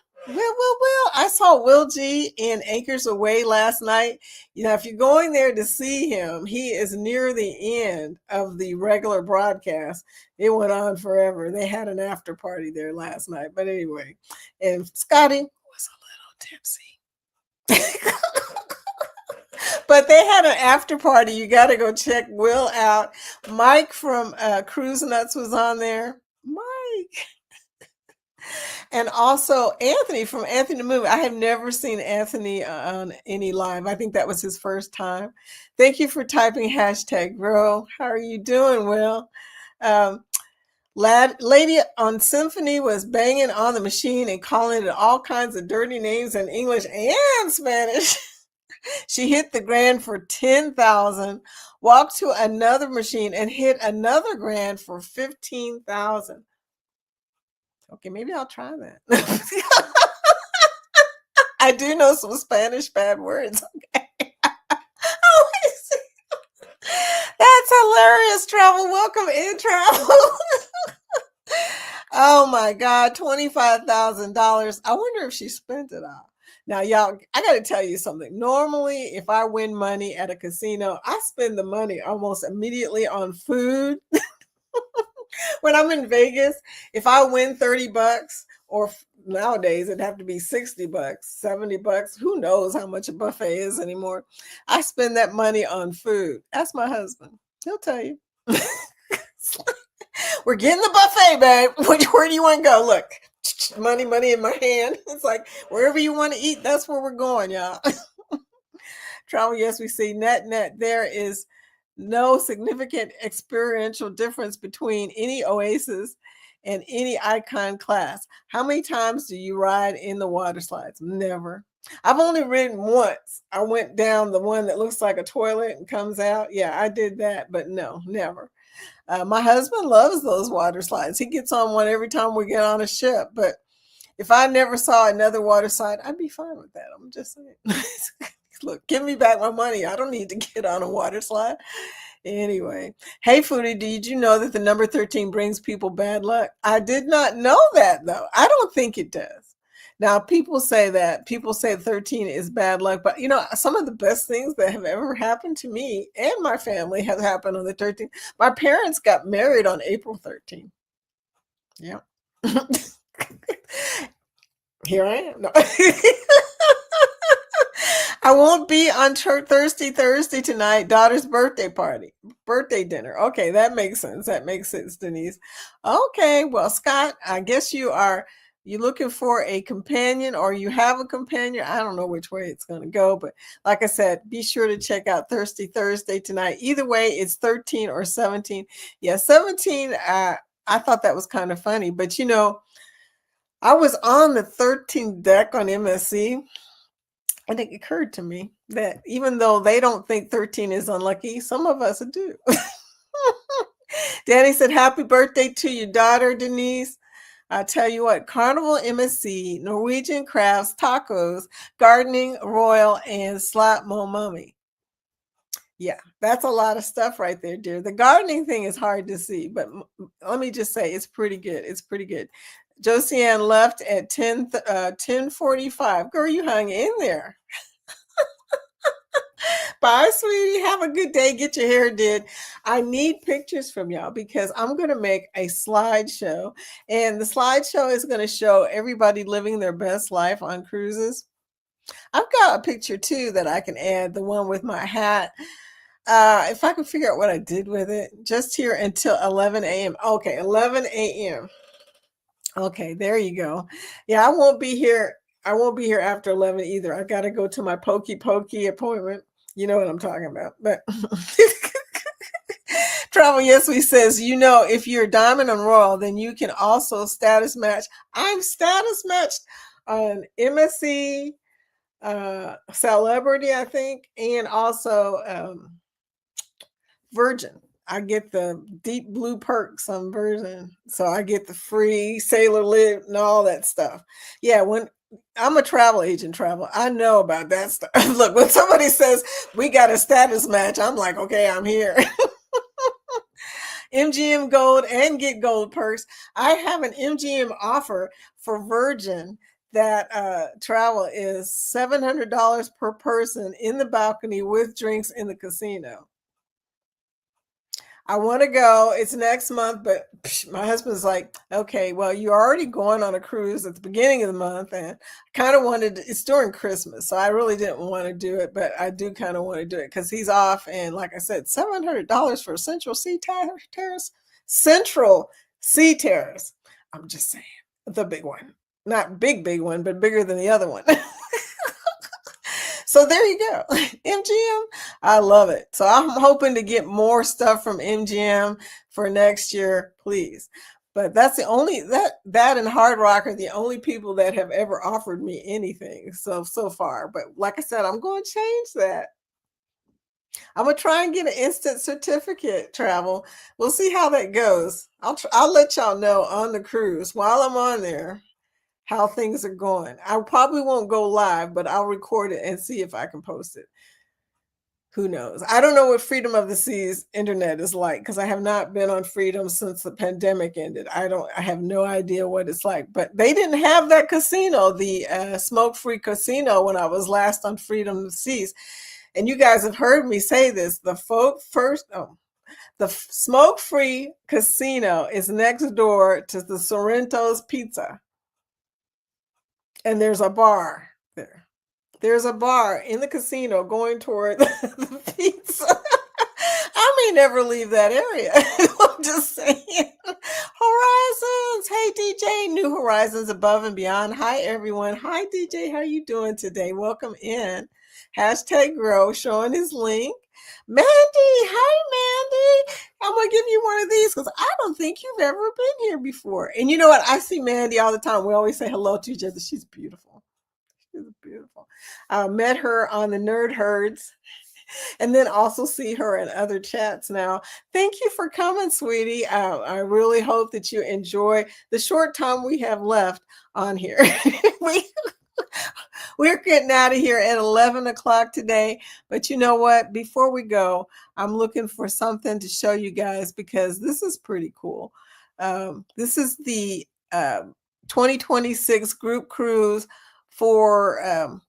I saw Will G in Anchors Away last night. If you're going there to see him, he is near the end of the regular broadcast. It went on forever. They had an after party there last night. But anyway, and Scotty was a little tipsy. But they had an after party. You got to go check Will out. Mike from Cruise Nuts was on there. Mike. And also Anthony from Anthony the Movie. I have never seen Anthony on any live. I think that was his first time. Thank you for typing #grow. How are you doing, Will? Lady on Symphony was banging on the machine and calling it all kinds of dirty names in English and Spanish. She hit the grand for 10,000, walked to another machine and hit another grand for 15,000. Okay, maybe I'll try that. I do know some Spanish bad words. Okay. That's hilarious, Travel. Welcome in, Travel. Oh my God, $25,000. I wonder if she spent it all. Now, y'all, I got to tell you something. Normally, if I win money at a casino, I spend the money almost immediately on food. When I'm in Vegas, if I win $30 or nowadays it'd have to be $60, $70. Who knows how much a buffet is anymore? I spend that money on food. Ask my husband. He'll tell you. We're getting the buffet, babe. Where do you want to go? Look, money in my hand. It's like wherever you want to eat, that's where we're going, y'all. Travel, yes, we see net. There is no significant experiential difference between any Oasis and any Icon class. How many times do you ride in the water slides? Never. I've only ridden once. I went down the one that looks like a toilet and comes out. Yeah, I did that, but no, never. My husband loves those water slides. He gets on one every time we get on a ship. But if I never saw another water slide, I'd be fine with that. I'm just saying. Look, give me back my money. I don't need to get on a water slide. Anyway, hey, Foodie, did you know that the number 13 brings people bad luck? I did not know that, though. I don't think it does. Now, people say 13 is bad luck, but some of the best things that have ever happened to me and my family have happened on the 13th. My parents got married on April 13th. Yeah. Here I am. No. I won't be on Thursday tonight. Daughter's birthday dinner. Okay, that makes sense. Denise. Okay, well, Scott, I guess you looking for a companion, or you have a companion. I don't know which way it's going to go, but like I said, be sure to check out Thursday tonight. Either way, it's 13 or 17. Yeah, 17. I thought that was kind of funny, but I was on the 13th deck on MSC. And it occurred to me that even though they don't think 13 is unlucky, some of us do. Danny said, happy birthday to your daughter, Denise. I tell you what, Carnival MSC, Norwegian crafts, tacos, gardening, royal, and slap mo mummy. Yeah, that's a lot of stuff right there, dear. The gardening thing is hard to see, but let me just say it's pretty good. It's pretty good. Josiane left at 10:45. Girl, you hung in there. Bye, sweetie. Have a good day. Get your hair did. I need pictures from y'all because I'm going to make a slideshow. And the slideshow is going to show everybody living their best life on cruises. I've got a picture, too, that I can add, the one with my hat. If I can figure out what I did with it, just here until 11 a.m. Okay, 11 a.m. Okay, there you go. Yeah, I won't be here after 11 either. I got to go to my pokey appointment. You know what I'm talking about. But Travel Yes We says, if you're Diamond and Royal, then you can also status match. I'm status matched on MSC, Celebrity, I think, and also Virgin. I get the deep blue perks on Virgin. So I get the free Sailor Lip and all that stuff. Yeah, when I'm a travel agent, I know about that stuff. Look, when somebody says we got a status match, I'm like, okay, I'm here. MGM Gold and Get Gold perks. I have an MGM offer for Virgin that travel is $700 per person in the balcony with drinks in the casino. I want to go. It's next month, but my husband's like, okay, well, you're already going on a cruise at the beginning of the month, and I kind of it's during Christmas, so I really didn't want to do it, but I do kind of want to do it because he's off, and like I said, $700 for Central Sea Terrace. Central Sea Terrace. I'm just saying, the big one. Not big one, but bigger than the other one. So there you go. MGM, I love it. So I'm hoping to get more stuff from MGM for next year, please. But that's the only, that and Hard Rock are the only people that have ever offered me anything so far. But like I said, I'm going to change that. I'm going to try and get an instant certificate travel. We'll see how that goes. I'll let y'all know on the cruise while I'm on there how things are going. I probably won't go live, but I'll record it and see if I can post it. Who knows? I don't know what Freedom of the Seas internet is like because I have not been on Freedom since the pandemic ended. I have no idea what it's like, but they didn't have that casino, the smoke-free casino, when I was last on Freedom of the Seas. And you guys have heard me say this, the smoke-free casino is next door to the Sorrento's Pizza. And there's a bar there. There's a bar in the casino going toward the pizza. I may never leave that area. I'm just saying. Horizons. Hey, DJ. New Horizons above and beyond. Hi, everyone. Hi, DJ. How you doing today? Welcome in. Hashtag grow, showing his link. Mandy. Hi, Mandy. I'm going to give you one of these because I don't think you've ever been here before. And you know what? I see Mandy all the time. We always say hello to each other. She's beautiful. She's beautiful. I met her on the Nerd Herds and then also see her in other chats now. Thank you for coming, sweetie. I really hope that you enjoy the short time we have left on here. We're getting out of here at 11 o'clock today. But you know what? Before we go, I'm looking for something to show you guys because this is pretty cool. This is the 2026 group cruise for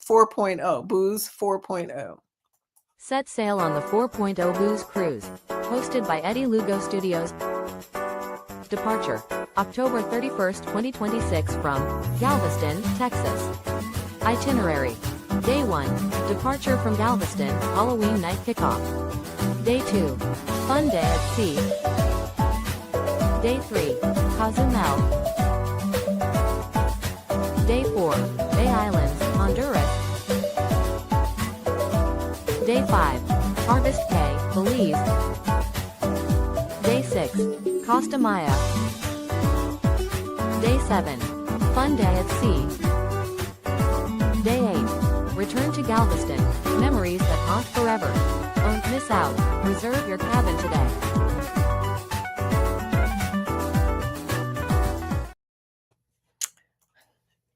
4.0, Booze 4.0. Set sail on the 4.0 Booze Cruise, hosted by Eddie Lugo Studios. Departure, October 31st, 2026 from Galveston, Texas. Itinerary, Day 1, departure from Galveston, Halloween night kickoff. Day 2, fun day at sea. Day 3, Cozumel. Day 4, Bay Islands, Honduras. Day 5, Harvest Cay, Belize. Day 6, Costa Maya. Day 7, fun day at sea. Day 8, return to Galveston, memories that haunt forever. Don't miss out, reserve your cabin today.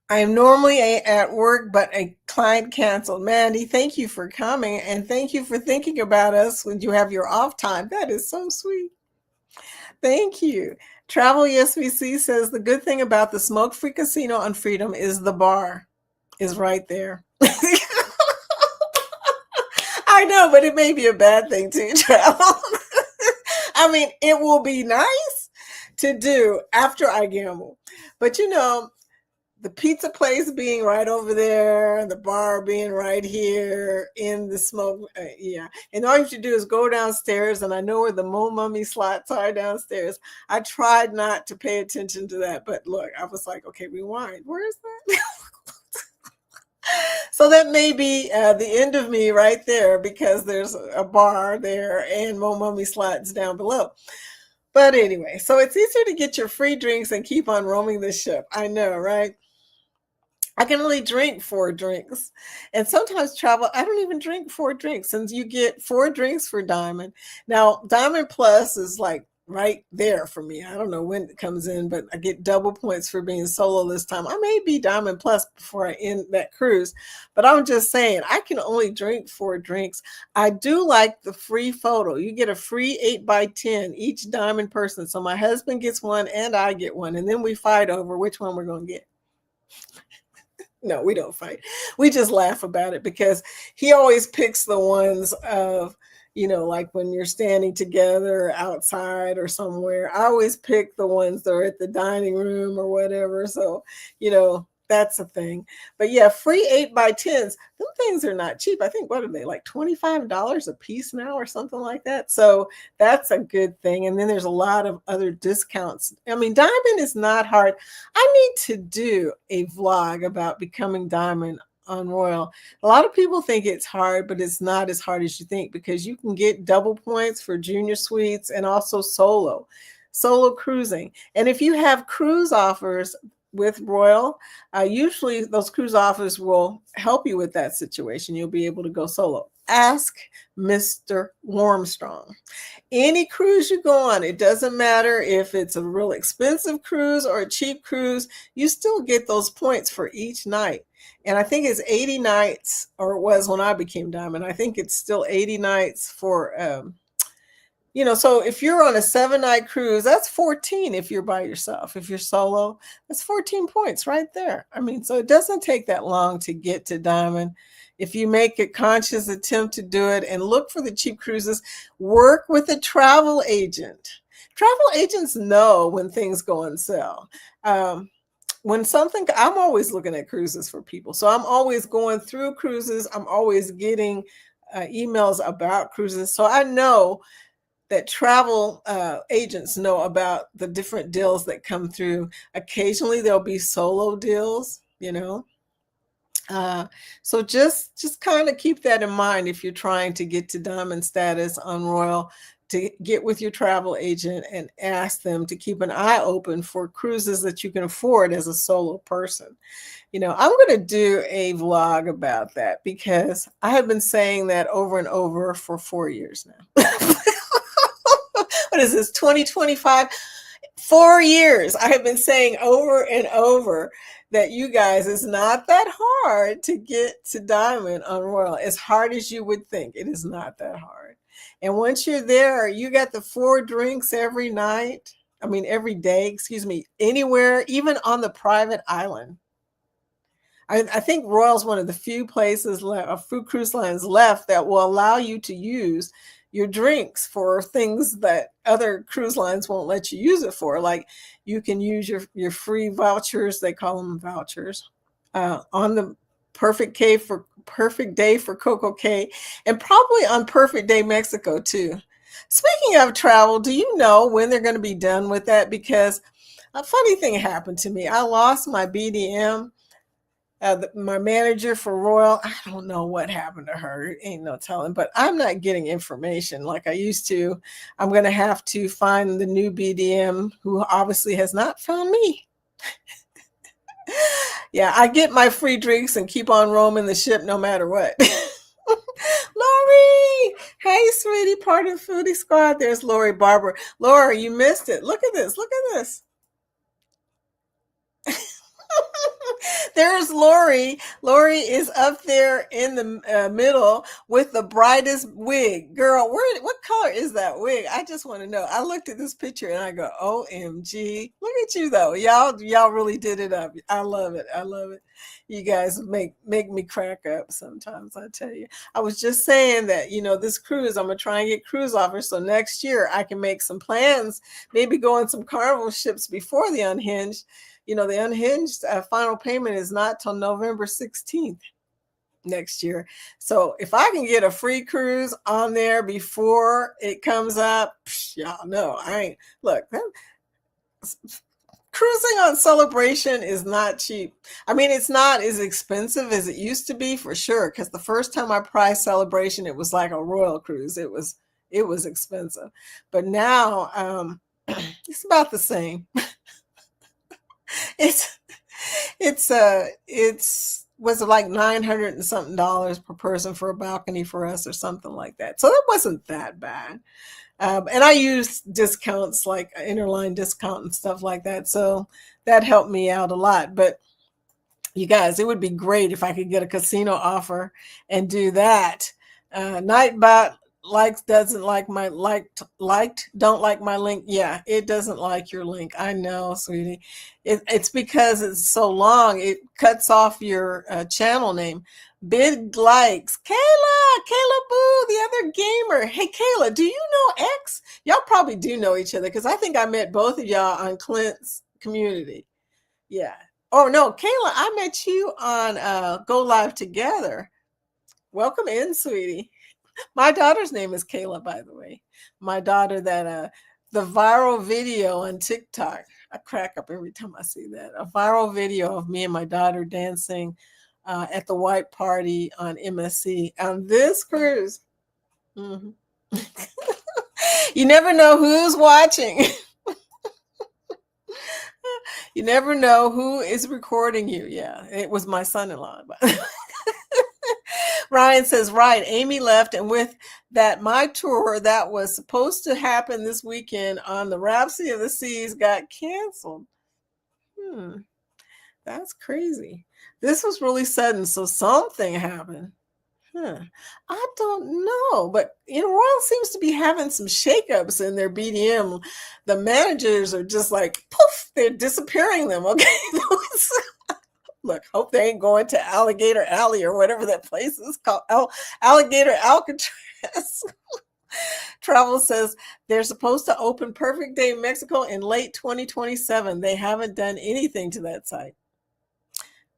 I am normally at work, but a client canceled. Mandy, thank you for coming and thank you for thinking about us when you have your off time. That is so sweet. Thank you. Travel ESVC says the good thing about the smoke-free casino on Freedom is the bar is right there. I know, but it may be a bad thing to travel. I mean, it will be nice to do after I gamble. But you know, the pizza place being right over there, the bar being right here in the smoke. Yeah. And all you have to do is go downstairs, and I know where the Mo Mummy slots are downstairs. I tried not to pay attention to that, but look, I was like, okay, rewind. Where is that? So that may be the end of me right there because there's a bar there and Mo Mummy slots down below. But anyway, so it's easier to get your free drinks and keep on roaming the ship. I know, right? I can only drink 4 drinks. And sometimes travel, I don't even drink 4 drinks. And you get 4 drinks for Diamond. Now, Diamond Plus is like right there for me. I don't know when it comes in, but I get double points for being solo this time. I may be Diamond Plus before I end that cruise. But I'm just saying, I can only drink 4 drinks. I do like the free photo. You get a free 8x10, each Diamond person. So my husband gets one and I get one. And then we fight over which one we're going to get. No, we don't fight. We just laugh about it because he always picks the ones of, you know, like when you're standing together outside or somewhere. I always pick the ones that are at the dining room or whatever. So, you know, that's a thing. But yeah, free 8x10s. Them things are not cheap. I think, what are they, like $25 a piece now or something like that? So that's a good thing. And then there's a lot of other discounts. I mean, Diamond is not hard. I need to do a vlog about becoming Diamond on Royal. A lot of people think it's hard, but it's not as hard as you think because you can get double points for junior suites and also solo cruising. And if you have cruise offers with Royal, usually those cruise offers will help you with that situation. You'll be able to go solo. Ask Mr. Warmstrong. Any cruise you go on, it doesn't matter if it's a real expensive cruise or a cheap cruise, you still get those points for each night. And I think it's 80 nights, or it was when I became Diamond. I think it's still 80 nights for you know, so if you're on a 7-night cruise, that's 14 if you're by yourself. If you're solo, that's 14 points right there. I mean, so it doesn't take that long to get to Diamond. If you make a conscious attempt to do it and look for the cheap cruises, work with a travel agent. Travel agents know when things go on sale. when something, I'm always looking at cruises for people. So I'm always going through cruises. I'm always getting emails about cruises. So I know that travel agents know about the different deals that come through. Occasionally there'll be solo deals, you know. So just kind of keep that in mind if you're trying to get to diamond status on Royal, to get with your travel agent and ask them to keep an eye open for cruises that you can afford as a solo person. You know, I'm going to do a vlog about that because I have been saying that over and over for 4 years now. What is this, 2025? 4 years I have been saying over and over that you guys, it's not that hard to get to diamond on Royal. As hard as you would think, it is not that hard. And once you're there, you got the 4 drinks every night. I mean, every day, excuse me, anywhere, even on the private island. I think Royal's one of the few places left, few cruise lines left that will allow you to use your drinks for things that other cruise lines won't let you use it for. Like you can use your free vouchers, they call them vouchers, on the Perfect Day for Coco Cay, and probably on Perfect Day Mexico too. Speaking of travel, do you know when they're going to be done with that? Because a funny thing happened to me. I lost my BDM. My manager for Royal, I don't know what happened to her. Ain't no telling, but I'm not getting information like I used to. I'm going to have to find the new BDM who obviously has not found me. Yeah, I get my free drinks and keep on roaming the ship no matter what. Lori, hey, sweetie, part of Foodie Squad. There's Lori Barber. Lori, you missed it. Look at this. Look at this. There's Lori. Lori is up there in the middle with the brightest wig. Girl, what color is that wig? I just want to know. I looked at this picture and I go, OMG. Look at you though. Y'all really did it up. I love it. I love it. You guys make me crack up sometimes, I tell you. I was just saying that, you know, this cruise, I'm going to try and get cruise offers so next year I can make some plans, maybe go on some Carnival ships before the Unhinged. You know, the Unhinged final payment is not till November 16th next year. So if I can get a free cruise on there before it comes up, y'all know I ain't. Look, cruising on Celebration is not cheap. I mean, it's not as expensive as it used to be for sure. Because the first time I priced Celebration, it was like a Royal cruise. It was expensive, but now it's about the same. It's was it like $900 and something per person for a balcony for us or something like that. So it wasn't that bad. And I used discounts like interline discount and stuff like that. So that helped me out a lot. But you guys, it would be great if I could get a casino offer and do that. Nightbot don't like my link. Yeah, it doesn't like your link. I know, sweetie. It's because it's so long. It cuts off your channel name. Big likes. Kayla Boo, the other gamer. Hey, Kayla, do you know X? Y'all probably do know each other because I think I met both of y'all on Clint's community. Yeah. Oh, no, Kayla, I met you on Go Live Together. Welcome in, sweetie. My daughter's name is Kayla, by the way. My daughter that the viral video on TikTok. I crack up every time I see that. A viral video of me and my daughter dancing at the white party on MSC on this cruise. Mm-hmm. You never know who's watching. You never know who is recording you. Yeah, it was my son-in-law. Ryan says, right, Amy left, and with that, my tour that was supposed to happen this weekend on the Rhapsody of the Seas got canceled. That's crazy. This was really sudden, so something happened. I don't know, but Royal seems to be having some shakeups in their BDM. The managers are just like, poof, they're disappearing them, okay? Look, hope they ain't going to Alligator Alley or whatever that place is called. Alligator Alcatraz. Travel says they're supposed to open Perfect Day Mexico in late 2027. They haven't done anything to that site.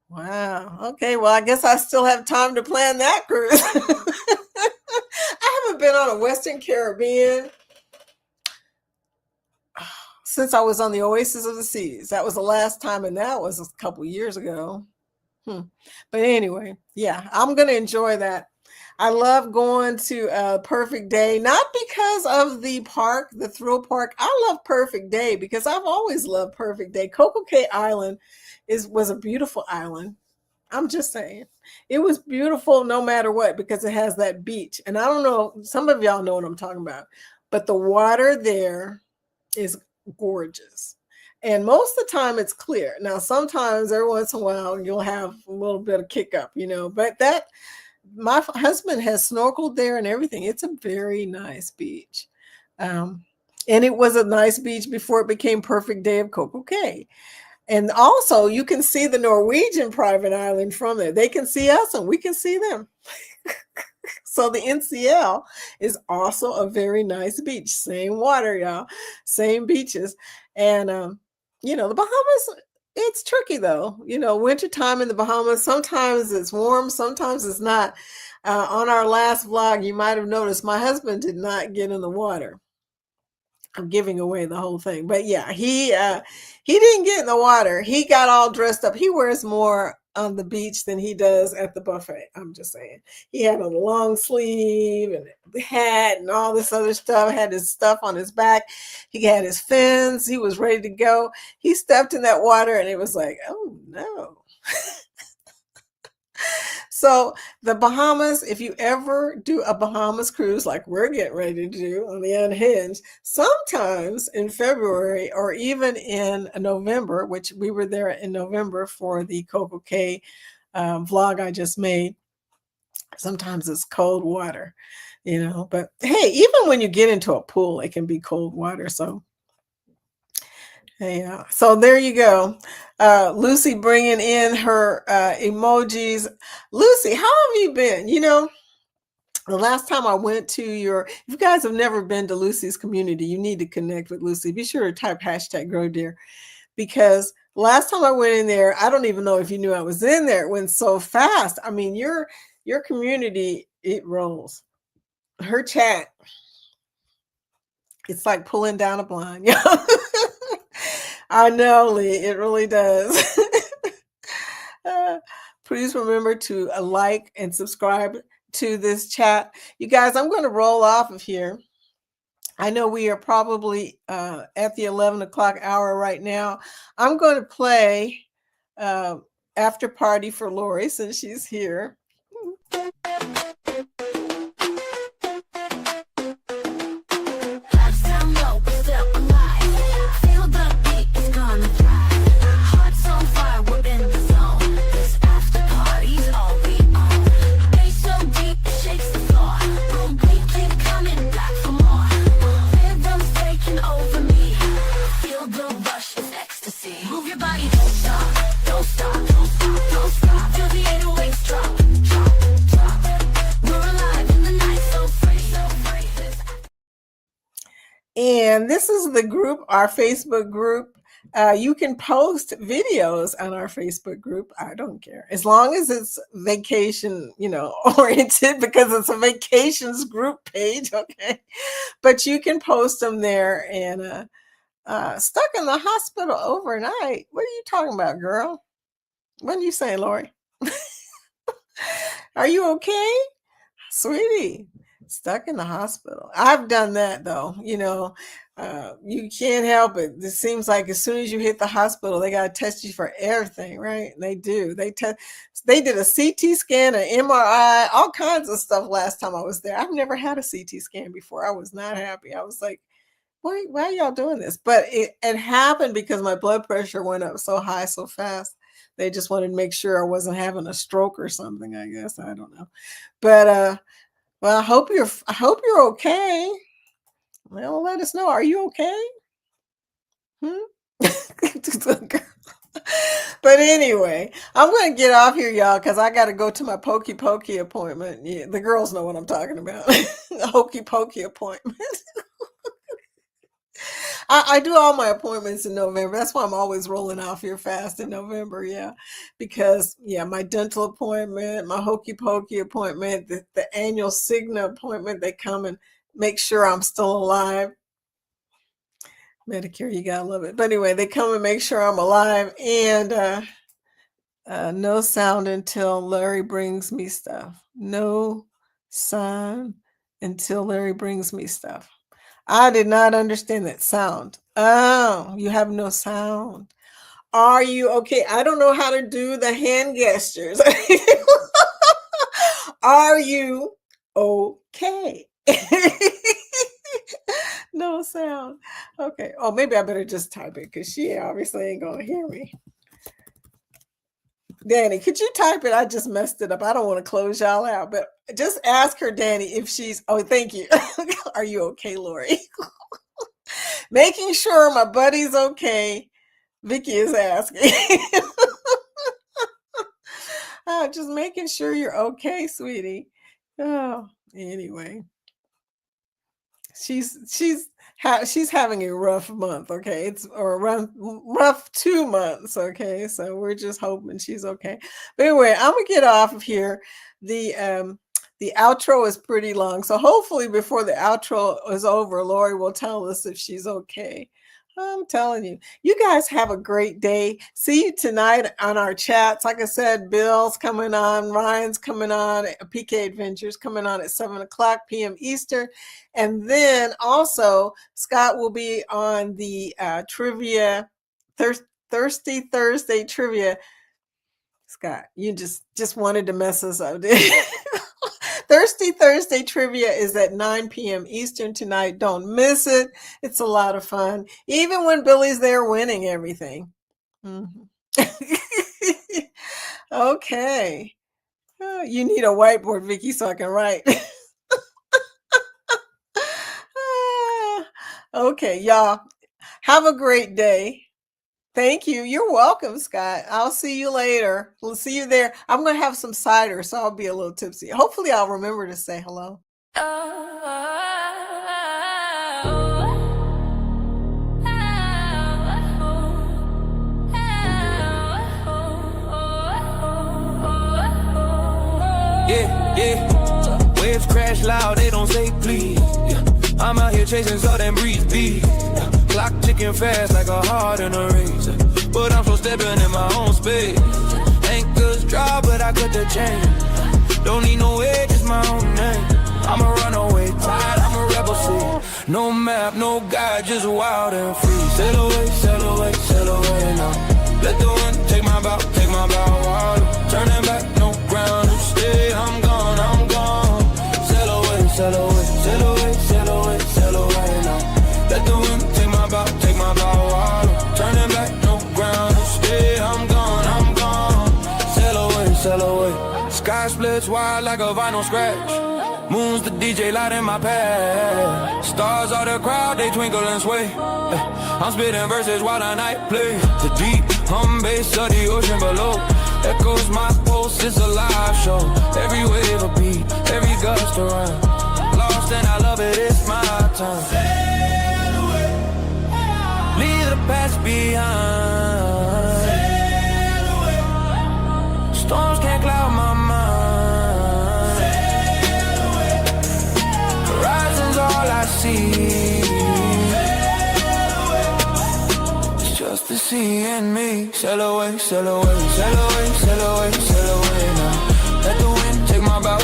Wow. Okay. Well, I guess I still have time to plan that cruise. I haven't been on a Western Caribbean since I was on the Oasis of the Seas. That was the last time, and that was a couple years ago. But anyway, yeah, I'm going to enjoy that. I love going to Perfect Day, not because of the park, the thrill park. I love Perfect Day because I've always loved Perfect Day. Coco Cay Island was a beautiful island. I'm just saying. It was beautiful no matter what because it has that beach. And I don't know, some of y'all know what I'm talking about, but the water there is gorgeous. And most of the time it's clear. Now, sometimes every once in a while you'll have a little bit of kick up, but my husband has snorkeled there and everything. It's a very nice beach. And it was a nice beach before it became Perfect Day of Coco Cay. And also you can see the Norwegian private island from there. They can see us and we can see them. So the NCL is also a very nice beach. Same water, y'all. Same beaches. And, the Bahamas, it's tricky though. Wintertime in the Bahamas, sometimes it's warm, sometimes it's not. On our last vlog, you might have noticed my husband did not get in the water. I'm giving away the whole thing. But yeah, he didn't get in the water. He got all dressed up. He wears more on the beach than he does at the buffet. I'm just saying. He had on a long sleeve and the hat and all this other stuff, had his stuff on his back. He had his fins. He was ready to go. He stepped in that water and it was like, oh no. So the Bahamas, if you ever do a Bahamas cruise like we're getting ready to do on the Unhinged, sometimes in February or even in November, which we were there in November for the Coco Cay vlog I just made, sometimes it's cold water, but hey, even when you get into a pool, it can be cold water. So yeah, so there you go. Lucy bringing in her emojis. Lucy, how have you been? The last time I went to if you guys have never been to Lucy's community, you need to connect with Lucy. Be sure to type #GrowDear because last time I went in there, I don't even know if you knew I was in there. It went so fast. I mean, your community, it rolls. Her chat, it's like pulling down a blind. I know, Lee, it really does. Please remember to like and subscribe to this chat. You guys, I'm going to roll off of here. I know we are probably at the 11 o'clock hour right now. I'm going to play After Party for Lori since she's here. And this is the group, our Facebook group. You can post videos on our Facebook group. I don't care. As long as it's vacation, oriented because it's a vacations group page. Okay. But you can post them there and stuck in the hospital overnight. What are you talking about, girl? What are you saying, Lori? Are you okay? Sweetie, stuck in the hospital. I've done that though. You can't help it. It seems like as soon as you hit the hospital, they got to test you for everything, right? They do. They did a CT scan, an MRI, all kinds of stuff last time I was there. I've never had a CT scan before. I was not happy. I was like, why are y'all doing this? But it happened because my blood pressure went up so high so fast. They just wanted to make sure I wasn't having a stroke or something, I guess. I don't know. But well, I hope you're okay. Well, let us know. Are you okay? But But anyway, I'm going to get off here, y'all, because I got to go to my Pokey Pokey appointment. Yeah, the girls know what I'm talking about. The Hokey Pokey appointment. I do all my appointments in November. That's why I'm always rolling off here fast in November. Yeah. Because, yeah, my dental appointment, my Hokey Pokey appointment, the annual Cigna appointment, they come and make sure I'm still alive. Medicare, you gotta love it. But anyway, they come and make sure I'm alive, and no sound until Larry brings me stuff. No sound until Larry brings me stuff. I did not understand that sound. Oh, you have no sound. Are you okay? I don't know how to do the hand gestures. Are you okay? No sound. Okay. Oh, maybe I better just type it because she obviously ain't gonna hear me. Danny, could you type it? I just messed it up. I don't want to close y'all out, but just ask her, Danny, if she's. Oh, thank you. Are you okay, Lori? Making sure my buddy's okay. Vicky is asking. Just making sure you're okay, sweetie. Oh, anyway. She's having a rough month, okay? It's or rough 2 months, okay? So we're just hoping she's okay. But anyway, I'm gonna get off of here. The outro is pretty long, so hopefully before the outro is over, Lori will tell us if she's okay. I'm telling you, you guys have a great day. See you tonight on our chats. Like I said, Bill's coming on, Ryan's coming on, PK Adventures coming on at 7:00 p.m. Eastern. And then also Scott will be on the trivia, Thirsty Thursday trivia. Scott, you just wanted to mess us up, didn't you? Thirsty Thursday trivia is at 9 p.m. Eastern tonight. Don't miss it. It's a lot of fun, even when Billy's there winning everything. Okay. Oh, you need a whiteboard, Vicky, so I can write. Okay, y'all. Have a great day. Thank you. You're welcome, Scott. I'll see you later. We'll see you there. I'm going to have some cider, so I'll be a little tipsy. Hopefully, I'll remember to say hello. Yeah. Waves crash loud, they don't say please. Yeah. I'm out here chasing salt and breeze beef. Clock ticking fast like a heart in a race. But I'm still stepping in my own space. Anchors drop, but I cut the chain. Don't need no way, just my own name. I'm a runaway tide, I'm a rebel seed. No map, no guide, just wild and free. Sail away, sail away, sail away now. Let the wind take my bow, wild. Turning back, no ground to stay. I'm gone, I'm gone. Sail away, sail away, sail away, sail away, sail away now. Let the wind take my bow, wild. Turning back, no ground to stay. I'm gone, I'm gone. Sail away. Sky splits wide like a vinyl scratch. Moon's the DJ light in my pad. Stars are the crowd, they twinkle and sway. I'm spitting verses while the night plays. The deep hum bass of the ocean below echoes my pulse, it's a live show. Every wave a beat, every gust a rhyme. Lost and I love it, it's my time. Sail away. Leave the past behind. Sail away. Storms can't cloud my mind. Sail away. Horizon's all I see. Sail away. It's just the sea and me. Sail away, sail away, sail away, sail away, sail away now. Let the wind take my bow,